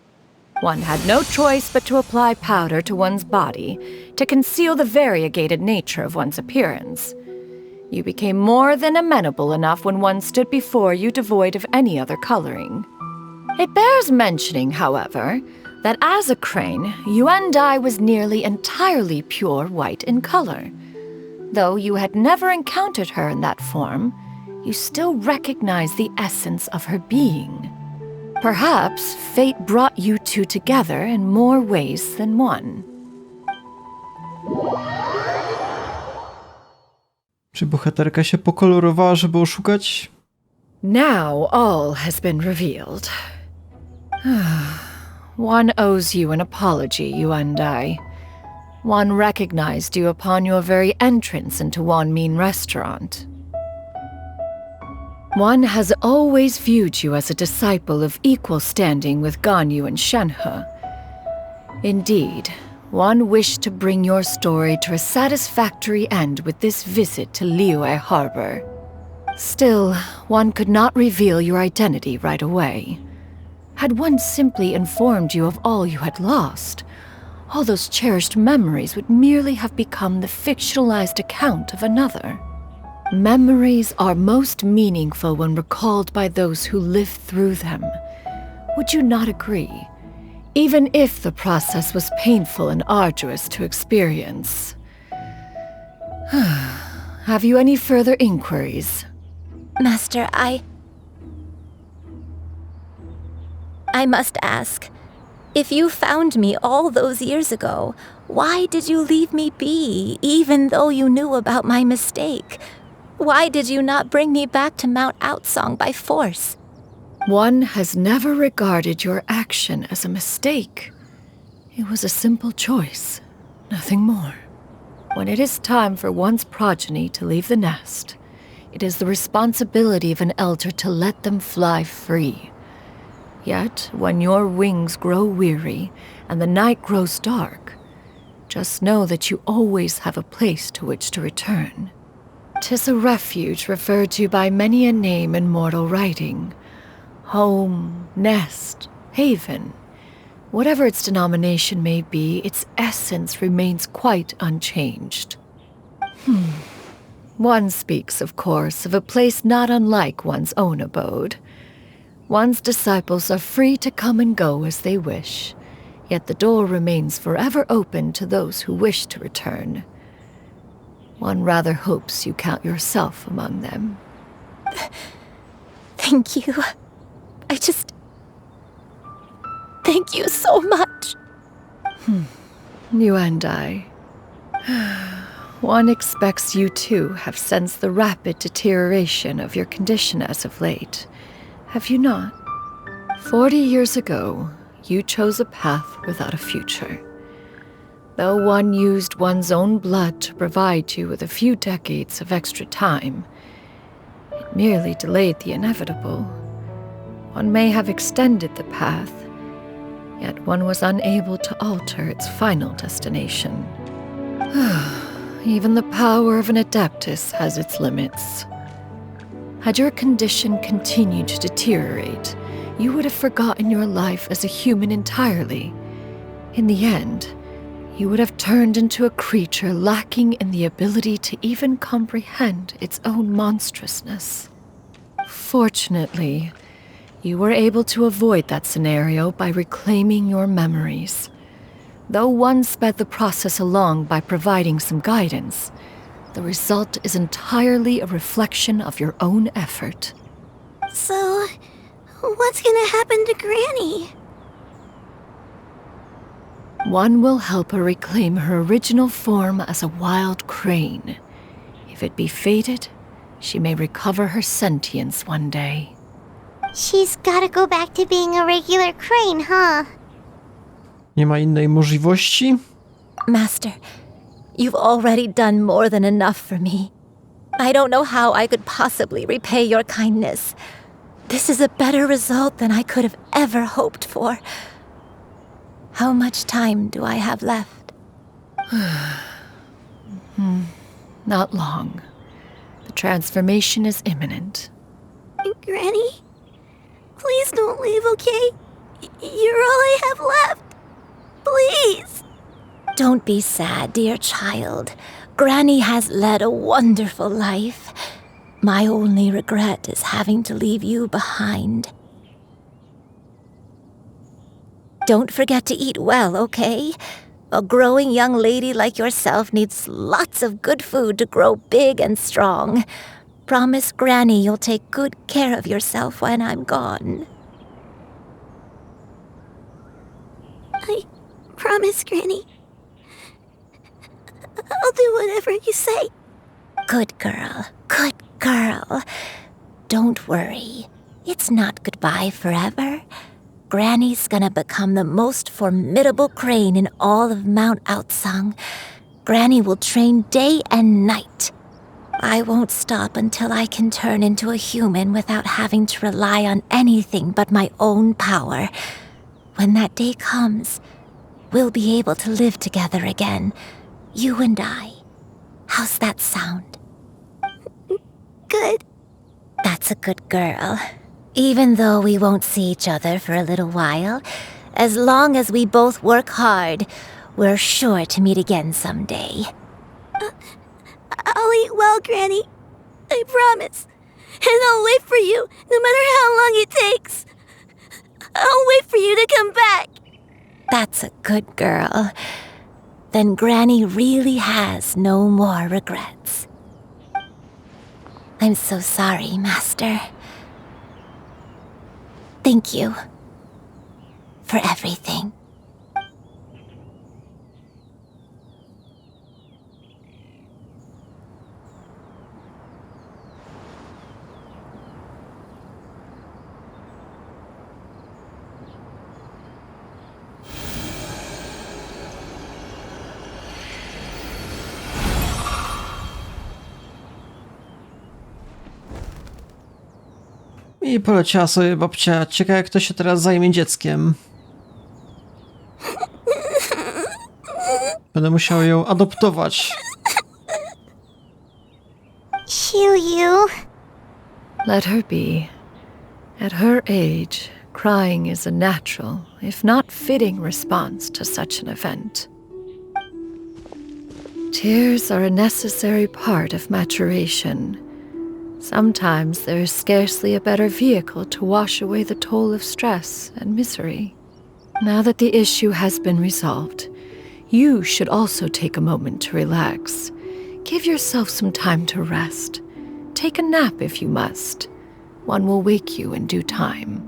One had no choice but to apply powder to one's body to conceal the variegated nature of one's appearance. You became more than amenable enough when one stood before you devoid of any other coloring. It bears mentioning, however, that as a crane, Yuandai was nearly entirely pure white in color. Though you had never encountered her in that form, you still recognized the essence of her being. Perhaps fate brought you two together in more ways than one. Czy bohaterka się pokolorowała, żeby oszukać? Now all has been revealed. One owes you an apology, Yuandai. One recognized you upon your very entrance into Wanmin restaurant. One has always viewed you as a disciple of equal standing with Ganyu and Shenhe. Indeed, one wished to bring your story to a satisfactory end with this visit to Liyue Harbor. Still, one could not reveal your identity right away. Had one simply informed you of all you had lost, all those cherished memories would merely have become the fictionalized account of another. Memories are most meaningful when recalled by those who lived through them. Would you not agree? Even if the process was painful and arduous to experience. Have you any further inquiries? Master, I must ask, if you found me all those years ago, why did you leave me be, even though you knew about my mistake? Why did you not bring me back to Mount Outsong by force? One has never regarded your action as a mistake. It was a simple choice, nothing more. When it is time for one's progeny to leave the nest, it is the responsibility of an elder to let them fly free. Yet, when your wings grow weary and the night grows dark, just know that you always have a place to which to return. 'Tis a refuge referred to by many a name in mortal writing. Home, nest, haven. Whatever its denomination may be, its essence remains quite unchanged. One speaks, of course, of a place not unlike one's own abode. One's disciples are free to come and go as they wish, yet the door remains forever open to those who wish to return. One rather hopes you count yourself among them. Thank you. Thank you so much. You and I. One expects you too have sensed the rapid deterioration of your condition as of late. Have you not? 40 years ago, you chose a path without a future. Though one used one's own blood to provide you with a few decades of extra time, it merely delayed the inevitable. One may have extended the path, yet one was unable to alter its final destination. Even the power of an Adeptus has its limits. Had your condition continued to deteriorate, you would have forgotten your life as a human entirely. In the end, you would have turned into a creature lacking in the ability to even comprehend its own monstrousness. Fortunately, you were able to avoid that scenario by reclaiming your memories. Though one sped the process along by providing some guidance, the result is entirely a reflection of your own effort. So, what's gonna happen to Granny? One will help her reclaim her original form as a wild crane. If it be fated, she may recover her sentience one day. She's gotta go back to being a regular crane, huh? Nie ma innej możliwości? Master, you've already done more than enough for me. I don't know how I could possibly repay your kindness. This is a better result than I could have ever hoped for. How much time do I have left? Not long. The transformation is imminent. Granny, please don't leave, okay? You're all I have left. Please. Don't be sad, dear child. Granny has led a wonderful life. My only regret is having to leave you behind. Don't forget to eat well, okay? A growing young lady like yourself needs lots of good food to grow big and strong. Promise Granny you'll take good care of yourself when I'm gone. I promise, Granny. I'll do whatever you say. Good girl, good girl. Don't worry. It's not goodbye forever. Granny's gonna become the most formidable crane in all of Mount Outsung. Granny will train day and night. I won't stop until I can turn into a human without having to rely on anything but my own power. When that day comes, we'll be able to live together again, you and I. How's that sound? Good. That's a good girl. Even though we won't see each other for a little while, as long as we both work hard, we're sure to meet again someday. I'll eat well, Granny. I promise. And I'll wait for you, no matter how long it takes. I'll wait for you to come back. That's a good girl. Then Granny really has no more regrets. I'm so sorry, Master. Thank you for everything. I poleciała sobie babcia. Ciekawe, kto się teraz zajmie dzieckiem. Będę musiał ją adoptować. Xianyun. Let her be. At her age, crying is a natural, if not fitting response to such an event. Tears are a necessary part of maturation. Sometimes there is scarcely a better vehicle to wash away the toll of stress and misery. Now that the issue has been resolved, you should also take a moment to relax. Give yourself some time to rest. Take a nap if you must. One will wake you in due time.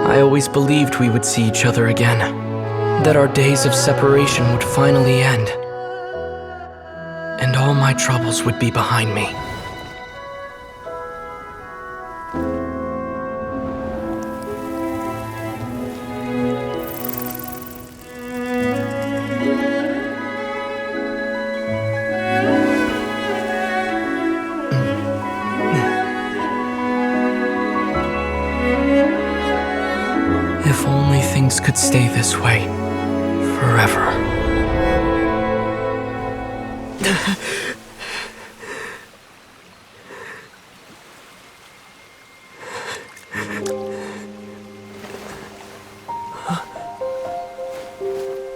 I always believed we would see each other again, that our days of separation would finally end, and all my troubles would be behind me. If only things could stay this way forever.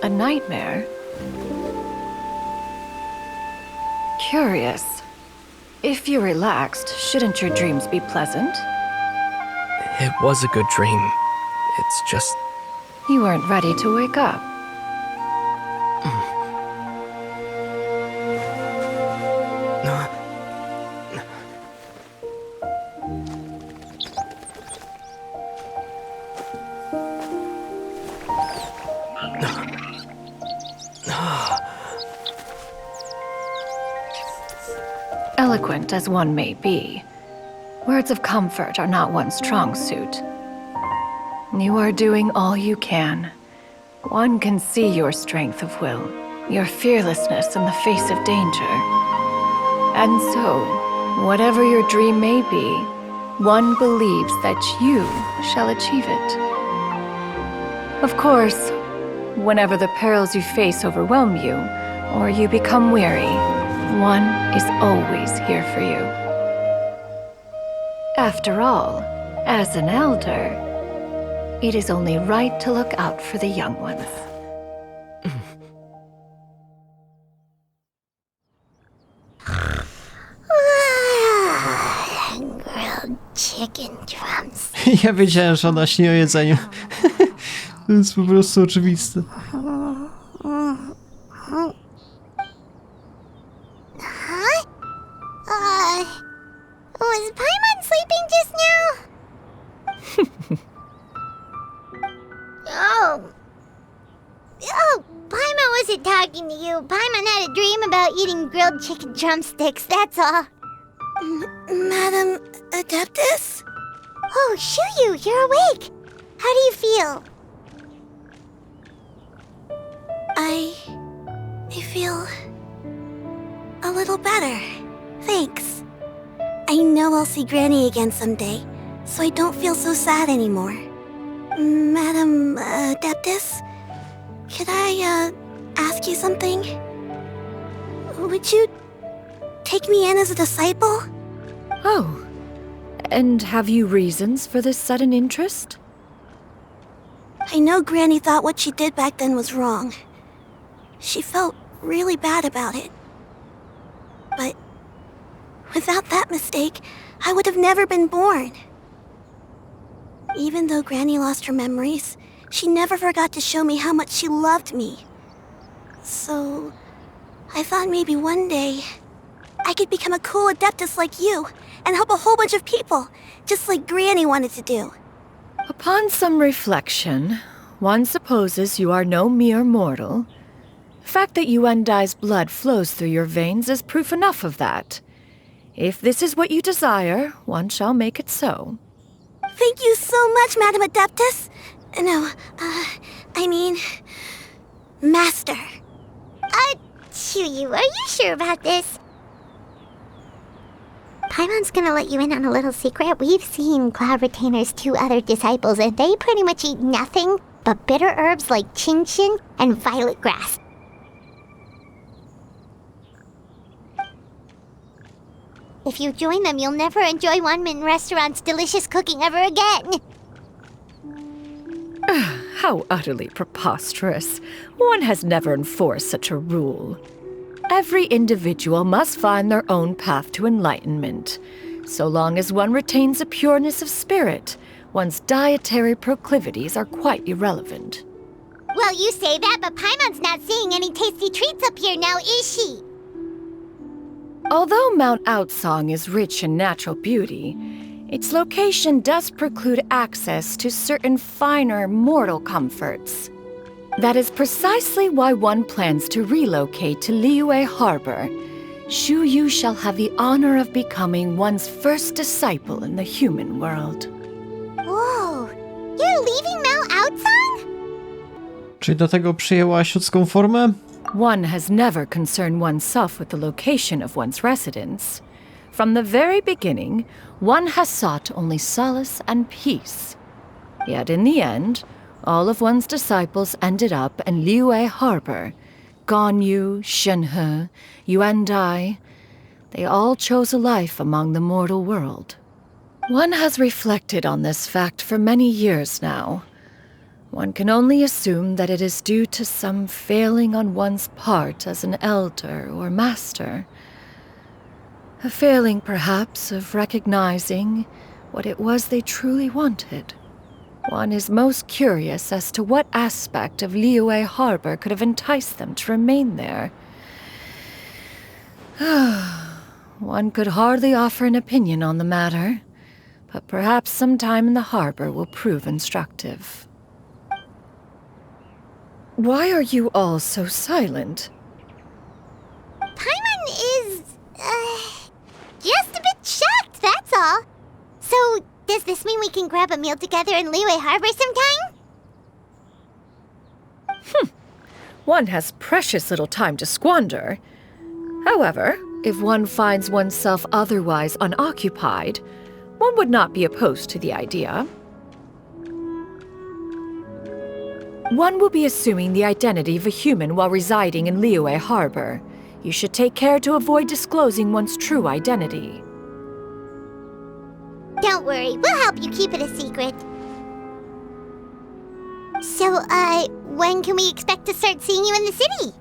A nightmare? Curious. If you're relaxed, shouldn't your dreams be pleasant? It was a good dream. It's just... You weren't ready to wake up. Eloquent as one may be, words of comfort are not one's strong suit. You are doing all you can. One can see your strength of will, your fearlessness in the face of danger. And so, whatever your dream may be, one believes that you shall achieve it. Of course, whenever the perils you face overwhelm you, or you become weary, one is always here for you. After all, as an elder, it is only right to look out for the young ones. Grilled chicken drums. Ja wiedziałem, że ona śni o jedzeniu. To jest po prostu oczywiste. Was Paimon sleeping just now? Oh, Paimon wasn't talking to you. Paimon had a dream about eating grilled chicken drumsticks, that's all. Madam Adeptus? Oh, Xianyun, you're awake. How do you feel? I feel a little better. Thanks. I know I'll see Granny again someday, so I don't feel so sad anymore. Madam Adeptus, could I ask you something? Would you take me in as a disciple? Oh, and have you reasons for this sudden interest? I know Granny thought what she did back then was wrong. She felt really bad about it. But without that mistake, I would have never been born. Even though Granny lost her memories, she never forgot to show me how much she loved me. So, I thought maybe one day I could become a cool adeptus like you and help a whole bunch of people, just like Granny wanted to do. Upon some reflection, one supposes you are no mere mortal. The fact that Yuendai's blood flows through your veins is proof enough of that. If this is what you desire, one shall make it so. Thank you so much, Madam Adeptus. No, I mean, Master. Xianyun, are you sure about this? Paimon's gonna let you in on a little secret. We've seen Cloud Retainer's 2 other disciples, and they pretty much eat nothing but bitter herbs like chinchin and violet grass. If you join them, you'll never enjoy Wanmin Restaurant's delicious cooking ever again. How utterly preposterous. One has never enforced such a rule. Every individual must find their own path to enlightenment. So long as one retains a pureness of spirit, one's dietary proclivities are quite irrelevant. Well, you say that, but Paimon's not seeing any tasty treats up here now, is she? Although Mount Outsong is rich in natural beauty, its location does preclude access to certain finer mortal comforts. That is precisely why one plans to relocate to Liyue Harbor. Shu Yu shall have the honor of becoming one's first disciple in the human world. Whoa, you're leaving Mount Outsong? Czyli do tego przyjęłaś ludzką formę? One has never concerned oneself with the location of one's residence. From the very beginning, one has sought only solace and peace. Yet in the end, All of one's disciples ended up in Liyue Harbor. Ganyu, Shenhe, Yuandai. They all chose a life among the mortal world. One has reflected on this fact for many years now. One can only assume that it is due to some failing on one's part as an elder or master. A failing, perhaps, of recognizing what it was they truly wanted. One is most curious as to what aspect of Liyue Harbor could have enticed them to remain there. One could hardly offer an opinion on the matter, but perhaps some time in the harbor will prove instructive. Why are you all so silent? Paimon is, just a bit shocked, that's all. So, does this mean we can grab a meal together in Liyue Harbor sometime? One has precious little time to squander. However, if one finds oneself otherwise unoccupied, one would not be opposed to the idea. One will be assuming the identity of a human while residing in Liyue Harbor. You should take care to avoid disclosing one's true identity. Don't worry, we'll help you keep it a secret. So, when can we expect to start seeing you in the city?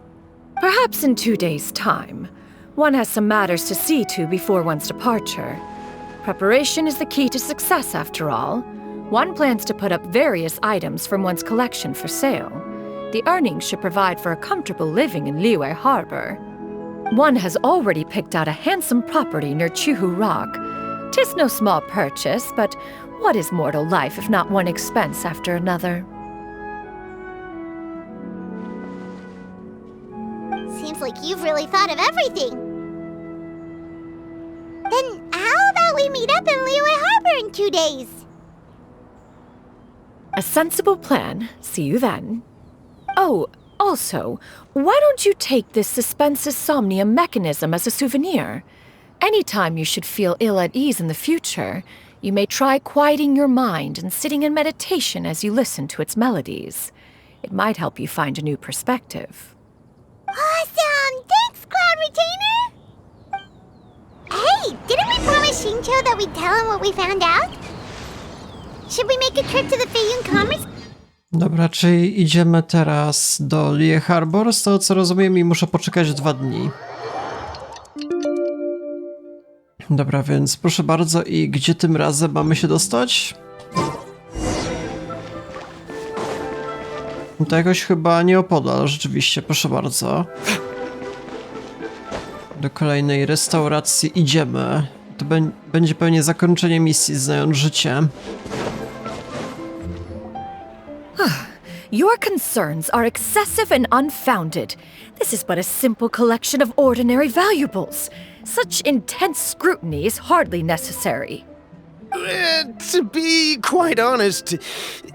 Perhaps in 2 days' time. One has some matters to see to before one's departure. Preparation is the key to success, after all. One plans to put up various items from one's collection for sale. The earnings should provide for a comfortable living in Liyue Harbor. One has already picked out a handsome property near Chuhu Rock. 'Tis no small purchase, but what is mortal life if not one expense after another? Seems like you've really thought of everything. Then how about we meet up in Liyue Harbor in 2 days? A sensible plan. See you then. Oh, also, why don't you take this suspense insomnia mechanism as a souvenir? Anytime you should feel ill at ease in the future, you may try quieting your mind and sitting in meditation as you listen to its melodies. It might help you find a new perspective. Awesome! Thanks, Cloud Retainer! Hey, didn't we promise Shincho that we'd tell him what we found out? Should we make a trip to the Feiyun Commerce? Dobra, czyli idziemy teraz do Liyue Harbor, z tego co rozumiem, i muszę poczekać 2 dni. Dobra, więc proszę bardzo, i gdzie tym razem mamy się dostać? To jakoś chyba nieopodal, rzeczywiście, proszę bardzo. Do kolejnej restauracji idziemy. To będzie pewnie zakończenie misji, znając życie. Your concerns are excessive and unfounded. This is but a simple collection of ordinary valuables. Such intense scrutiny is hardly necessary. To be quite honest,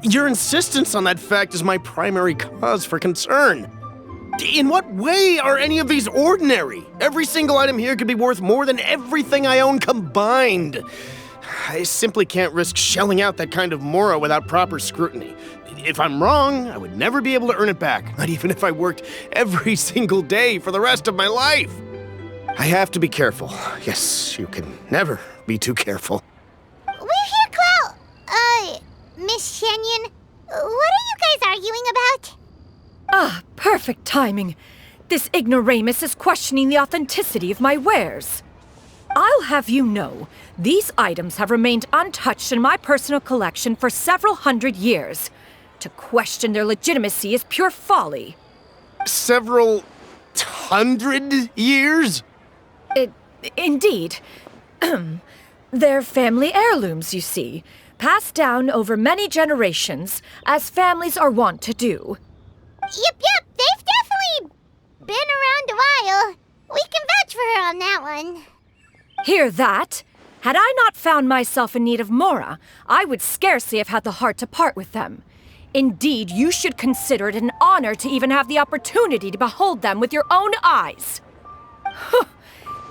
your insistence on that fact is my primary cause for concern. In what way are any of these ordinary? Every single item here could be worth more than everything I own combined. I simply can't risk shelling out that kind of mora without proper scrutiny. If I'm wrong, I would never be able to earn it back, not even if I worked every single day for the rest of my life. I have to be careful. Yes, you can never be too careful. We're here, Cloud. Miss Xianyun, what are you guys arguing about? Ah, perfect timing. This ignoramus is questioning the authenticity of my wares. I'll have you know, these items have remained untouched in my personal collection for several hundred years. To question their legitimacy is pure folly. Several hundred years? Indeed. They're family heirlooms, you see, passed down over many generations, as families are wont to do. Yep, they've definitely been around a while. We can vouch for her on that one. Hear that? Had I not found myself in need of mora, I would scarcely have had the heart to part with them. Indeed, you should consider it an honor to even have the opportunity to behold them with your own eyes.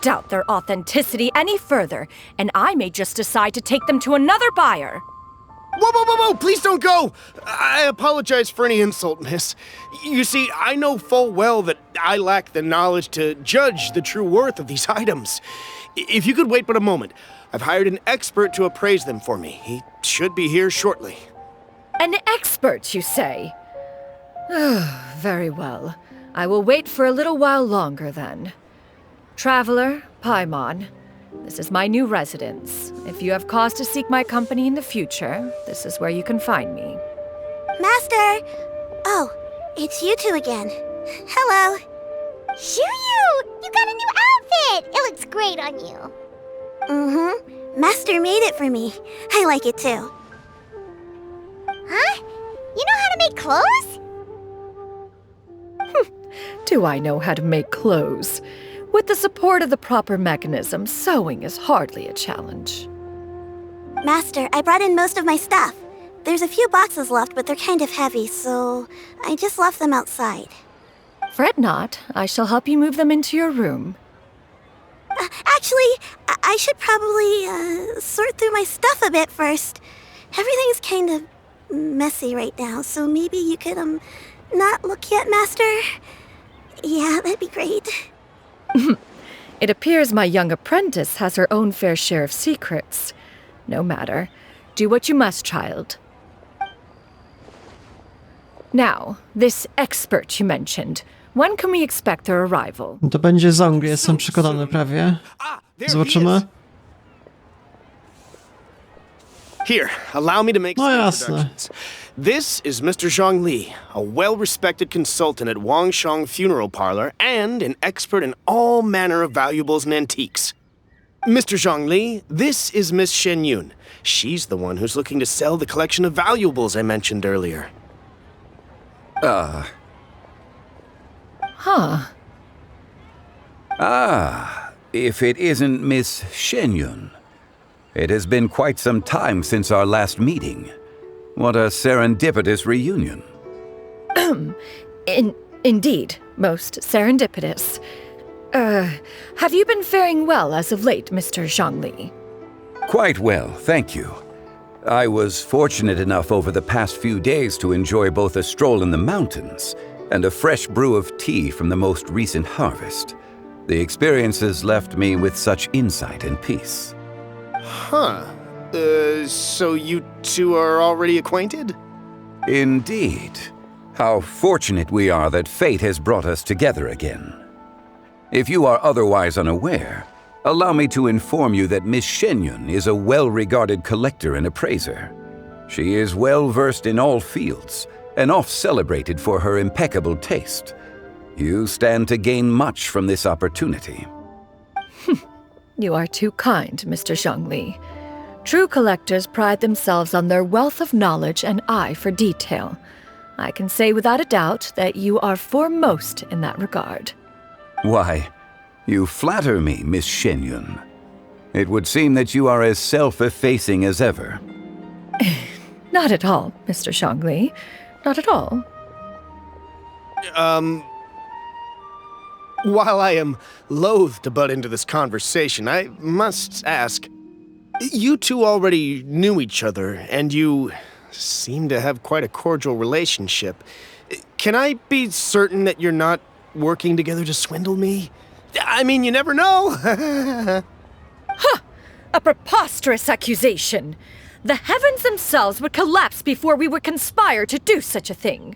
Doubt their authenticity any further, and I may just decide to take them to another buyer. Whoa, please don't go! I apologize for any insult, miss. You see, I know full well that I lack the knowledge to judge the true worth of these items. If you could wait but a moment, I've hired an expert to appraise them for me. He should be here shortly. An expert, you say? Very well. I will wait for a little while longer then. Traveler, Paimon, this is my new residence. If you have cause to seek my company in the future, this is where you can find me. Master! Oh, it's you two again. Hello. Xianyun! You got a new outfit! It looks great on you. Mm-hmm. Master made it for me. I like it too. Huh? You know how to make clothes? Do I know how to make clothes? With the support of the proper mechanism, sewing is hardly a challenge. Master, I brought in most of my stuff. There's a few boxes left, but they're kind of heavy, so I just left them outside. Fret not. I shall help you move them into your room. Actually, I should probably sort through my stuff a bit first. Everything's kind of messy right now, so maybe you could, not look yet, Master? Yeah, that'd be great. It appears my young apprentice has her own fair share of secrets. No matter. Do what you must, child. Now, this expert you mentioned. When can we expect their arrival? To będzie z Anglii, jestem przekonany prawie. Zobaczymy. Here, allow me to make No some jasne. introductions. This is Mr. Zhongli, a well-respected consultant at Wangshang Funeral Parlor and an expert in all manner of valuables and antiques. Mr. Zhongli, this is Miss Xianyun. She's the one who's looking to sell the collection of valuables I mentioned earlier. If it isn't Miss Xianyun. It has been quite some time since our last meeting. What a serendipitous reunion. Indeed, most serendipitous. Have you been faring well as of late, Mr. Zhongli? Quite well, thank you. I was fortunate enough over the past few days to enjoy both a stroll in the mountains and a fresh brew of tea from the most recent harvest. The experiences left me with such insight and peace. Huh. So you two are already acquainted? Indeed. How fortunate we are that fate has brought us together again. If you are otherwise unaware, allow me to inform you that Miss Xianyun is a well-regarded collector and appraiser. She is well-versed in all fields, and oft-celebrated for her impeccable taste. You stand to gain much from this opportunity. You are too kind, Mr. Zhongli. True collectors pride themselves on their wealth of knowledge and eye for detail. I can say without a doubt that you are foremost in that regard. Why, you flatter me, Miss Xianyun. It would seem that you are as self-effacing as ever. Not at all, Mr. Zhongli. Not at all. While I am loath to butt into this conversation, I must ask, you two already knew each other, and you seem to have quite a cordial relationship. Can I be certain that you're not working together to swindle me? I mean, you never know. A preposterous accusation! The heavens themselves would collapse before we would conspire to do such a thing.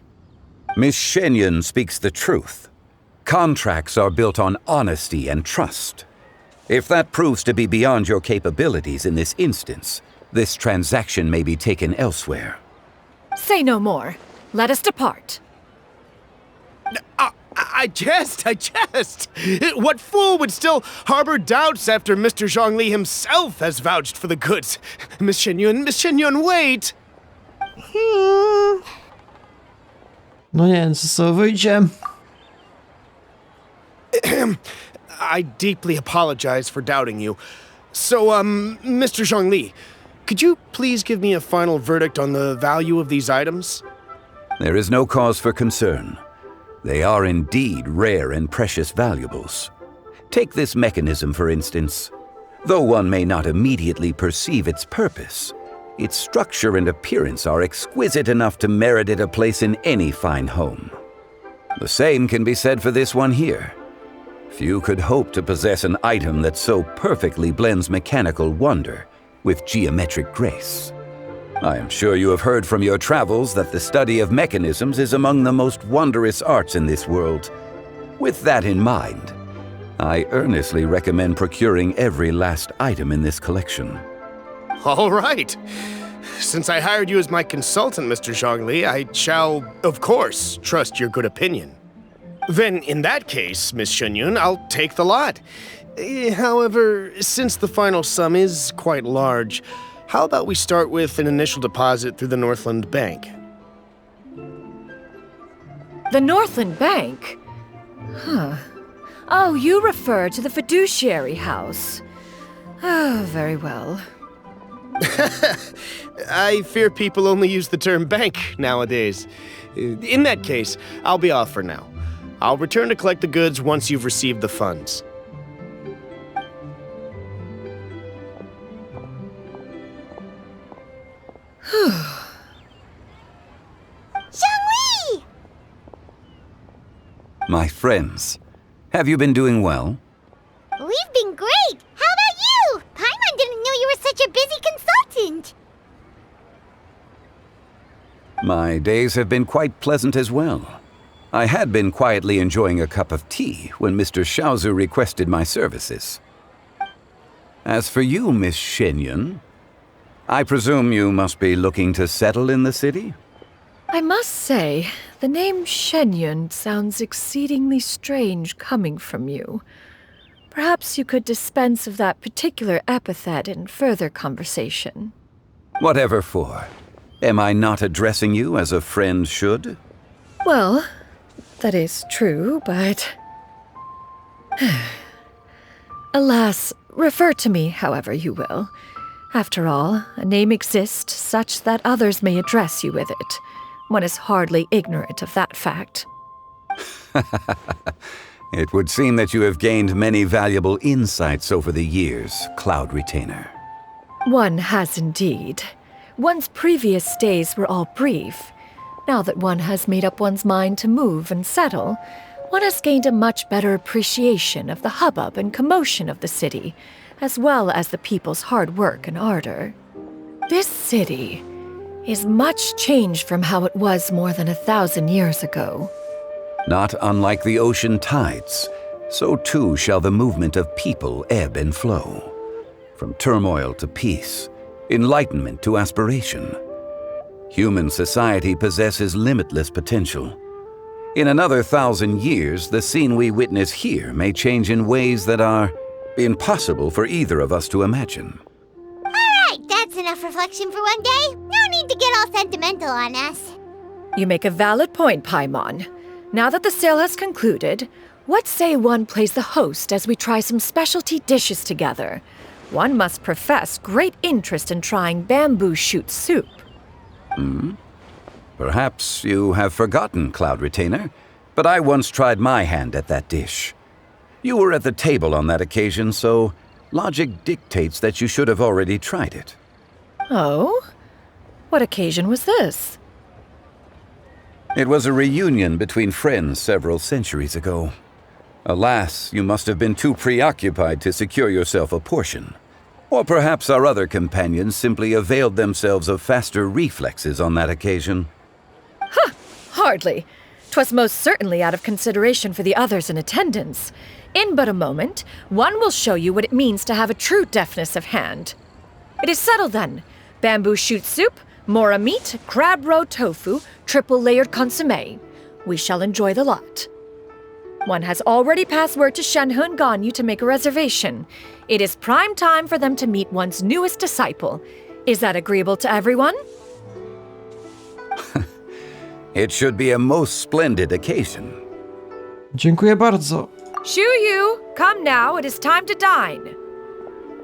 Miss Xianyun speaks the truth. Contracts are built on honesty and trust. If that proves to be beyond your capabilities in this instance, this transaction may be taken elsewhere. Say no more. Let us depart. I jest. What fool would still harbor doubts after Mr. Zhongli himself has vouched for the goods? Miss Xianyun, wait! No nie wiem, co z tego wyjdzie. I deeply apologize for doubting you. So, Mr. Zhongli, could you please give me a final verdict on the value of these items? There is no cause for concern. They are indeed rare and precious valuables. Take this mechanism, for instance. Though one may not immediately perceive its purpose, Its structure and appearance are exquisite enough to merit it a place in any fine home. The same can be said for this one here. Few could hope to possess an item that so perfectly blends mechanical wonder with geometric grace. I am sure you have heard from your travels that the study of mechanisms is among the most wondrous arts in this world. With that in mind, I earnestly recommend procuring every last item in this collection. All right. Since I hired you as my consultant, Mr. Zhongli, I shall, of course, trust your good opinion. Then, in that case, Miss Xianyun, I'll take the lot. However, since the final sum is quite large, how about we start with an initial deposit through the Northland Bank? The Northland Bank? Huh. Oh, you refer to the fiduciary house. Oh, very well. I fear people only use the term bank nowadays. In that case, I'll be off for now. I'll return to collect the goods once you've received the funds. Zhongli! My friends, have you been doing well? We've been great! How about you? Paimon didn't know you were such a busy consultant! My days have been quite pleasant as well. I had been quietly enjoying a cup of tea when Mr. Xiaozu requested my services. As for you, Miss Xianyun, I presume you must be looking to settle in the city? I must say, the name Xianyun sounds exceedingly strange coming from you. Perhaps you could dispense of that particular epithet in further conversation. Whatever for. Am I not addressing you as a friend should? Well, that is true, but... Alas, refer to me however you will. After all, a name exists such that others may address you with it. One is hardly ignorant of that fact. It would seem that you have gained many valuable insights over the years, Cloud Retainer. One has indeed. One's previous days were all brief. Now that one has made up one's mind to move and settle, one has gained a much better appreciation of the hubbub and commotion of the city, as well as the people's hard work and ardor. This city is much changed from how it was more than 1,000 years ago. Not unlike the ocean tides, so too shall the movement of people ebb and flow. From turmoil to peace, enlightenment to aspiration. Human society possesses limitless potential. In another 1,000 years, the scene we witness here may change in ways that are impossible for either of us to imagine. Alright, that's enough reflection for one day. No need to get all sentimental on us. You make a valid point, Paimon. Now that the sale has concluded, what say one plays the host as we try some specialty dishes together? One must profess great interest in trying bamboo shoot soup. Perhaps you have forgotten, Cloud Retainer, but I once tried my hand at that dish. You were at the table on that occasion, so logic dictates that you should have already tried it. Oh? What occasion was this? It was a reunion between friends several centuries ago. Alas, you must have been too preoccupied to secure yourself a portion. Or perhaps our other companions simply availed themselves of faster reflexes on that occasion. Hardly. 'Twas most certainly out of consideration for the others in attendance. In but a moment, one will show you what it means to have a true deftness of hand. It is settled then. Bamboo shoot soup, mora meat, crab roe tofu, triple-layered consommé. We shall enjoy the lot. One has already passed word to Shenhe and Ganyu to make a reservation. It is prime time for them to meet one's newest disciple. Is that agreeable to everyone? It should be a most splendid occasion. Dziękuję bardzo. Shuyu, come now, it is time to dine.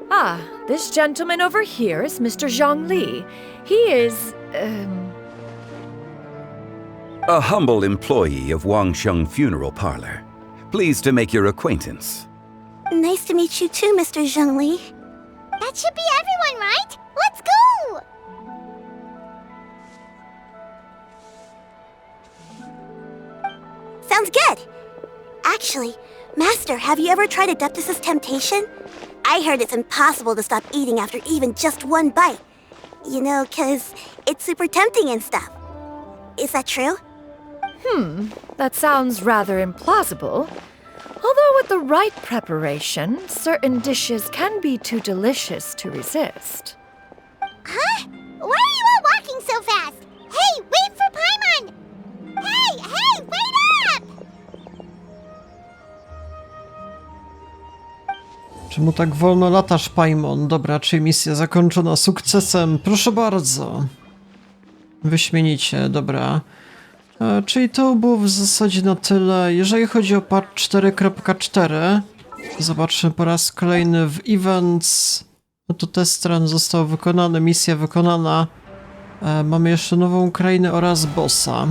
Ah, this gentleman over here is Mr. Zhongli. He is, A humble employee of Wangsheng Funeral Parlor. Pleased to make your acquaintance. Nice to meet you too, Mr. Zhongli. That should be everyone, right? Let's go! Sounds good. Actually, Master, have you ever tried Adeptus's temptation? I heard it's impossible to stop eating after even just one bite. You know, 'cause it's super tempting and stuff. Is that true? That sounds rather implausible. Although with the right preparation, certain dishes can be too delicious to resist. Huh? Why are you all walking so fast? Hey, wait for Paimon! Hey, wait up! Czemu tak wolno latasz, Paimon? Dobra, czyli misja zakończona sukcesem. Proszę bardzo. Wyśmienicie, dobra. Czyli to było w zasadzie na tyle. Jeżeli chodzi o patch 4.4, zobaczmy po raz kolejny w Events. No to test run został wykonany, misja wykonana. Mamy jeszcze nową krainę oraz bossa.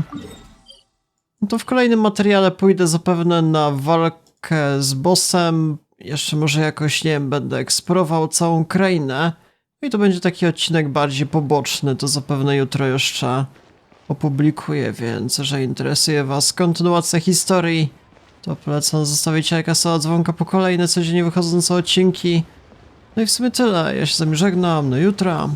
No to w kolejnym materiale pójdę zapewne na walkę z bossem. Jeszcze może jakoś, nie wiem, będę eksplorował całą krainę. I to będzie taki odcinek bardziej poboczny, to zapewne jutro jeszcze opublikuję, więc jeżeli interesuje was kontynuacja historii, to polecam zostawić lajka, dzwonka po kolejne codziennie wychodzące odcinki. No i w sumie tyle, ja się z wami żegnam, do jutra.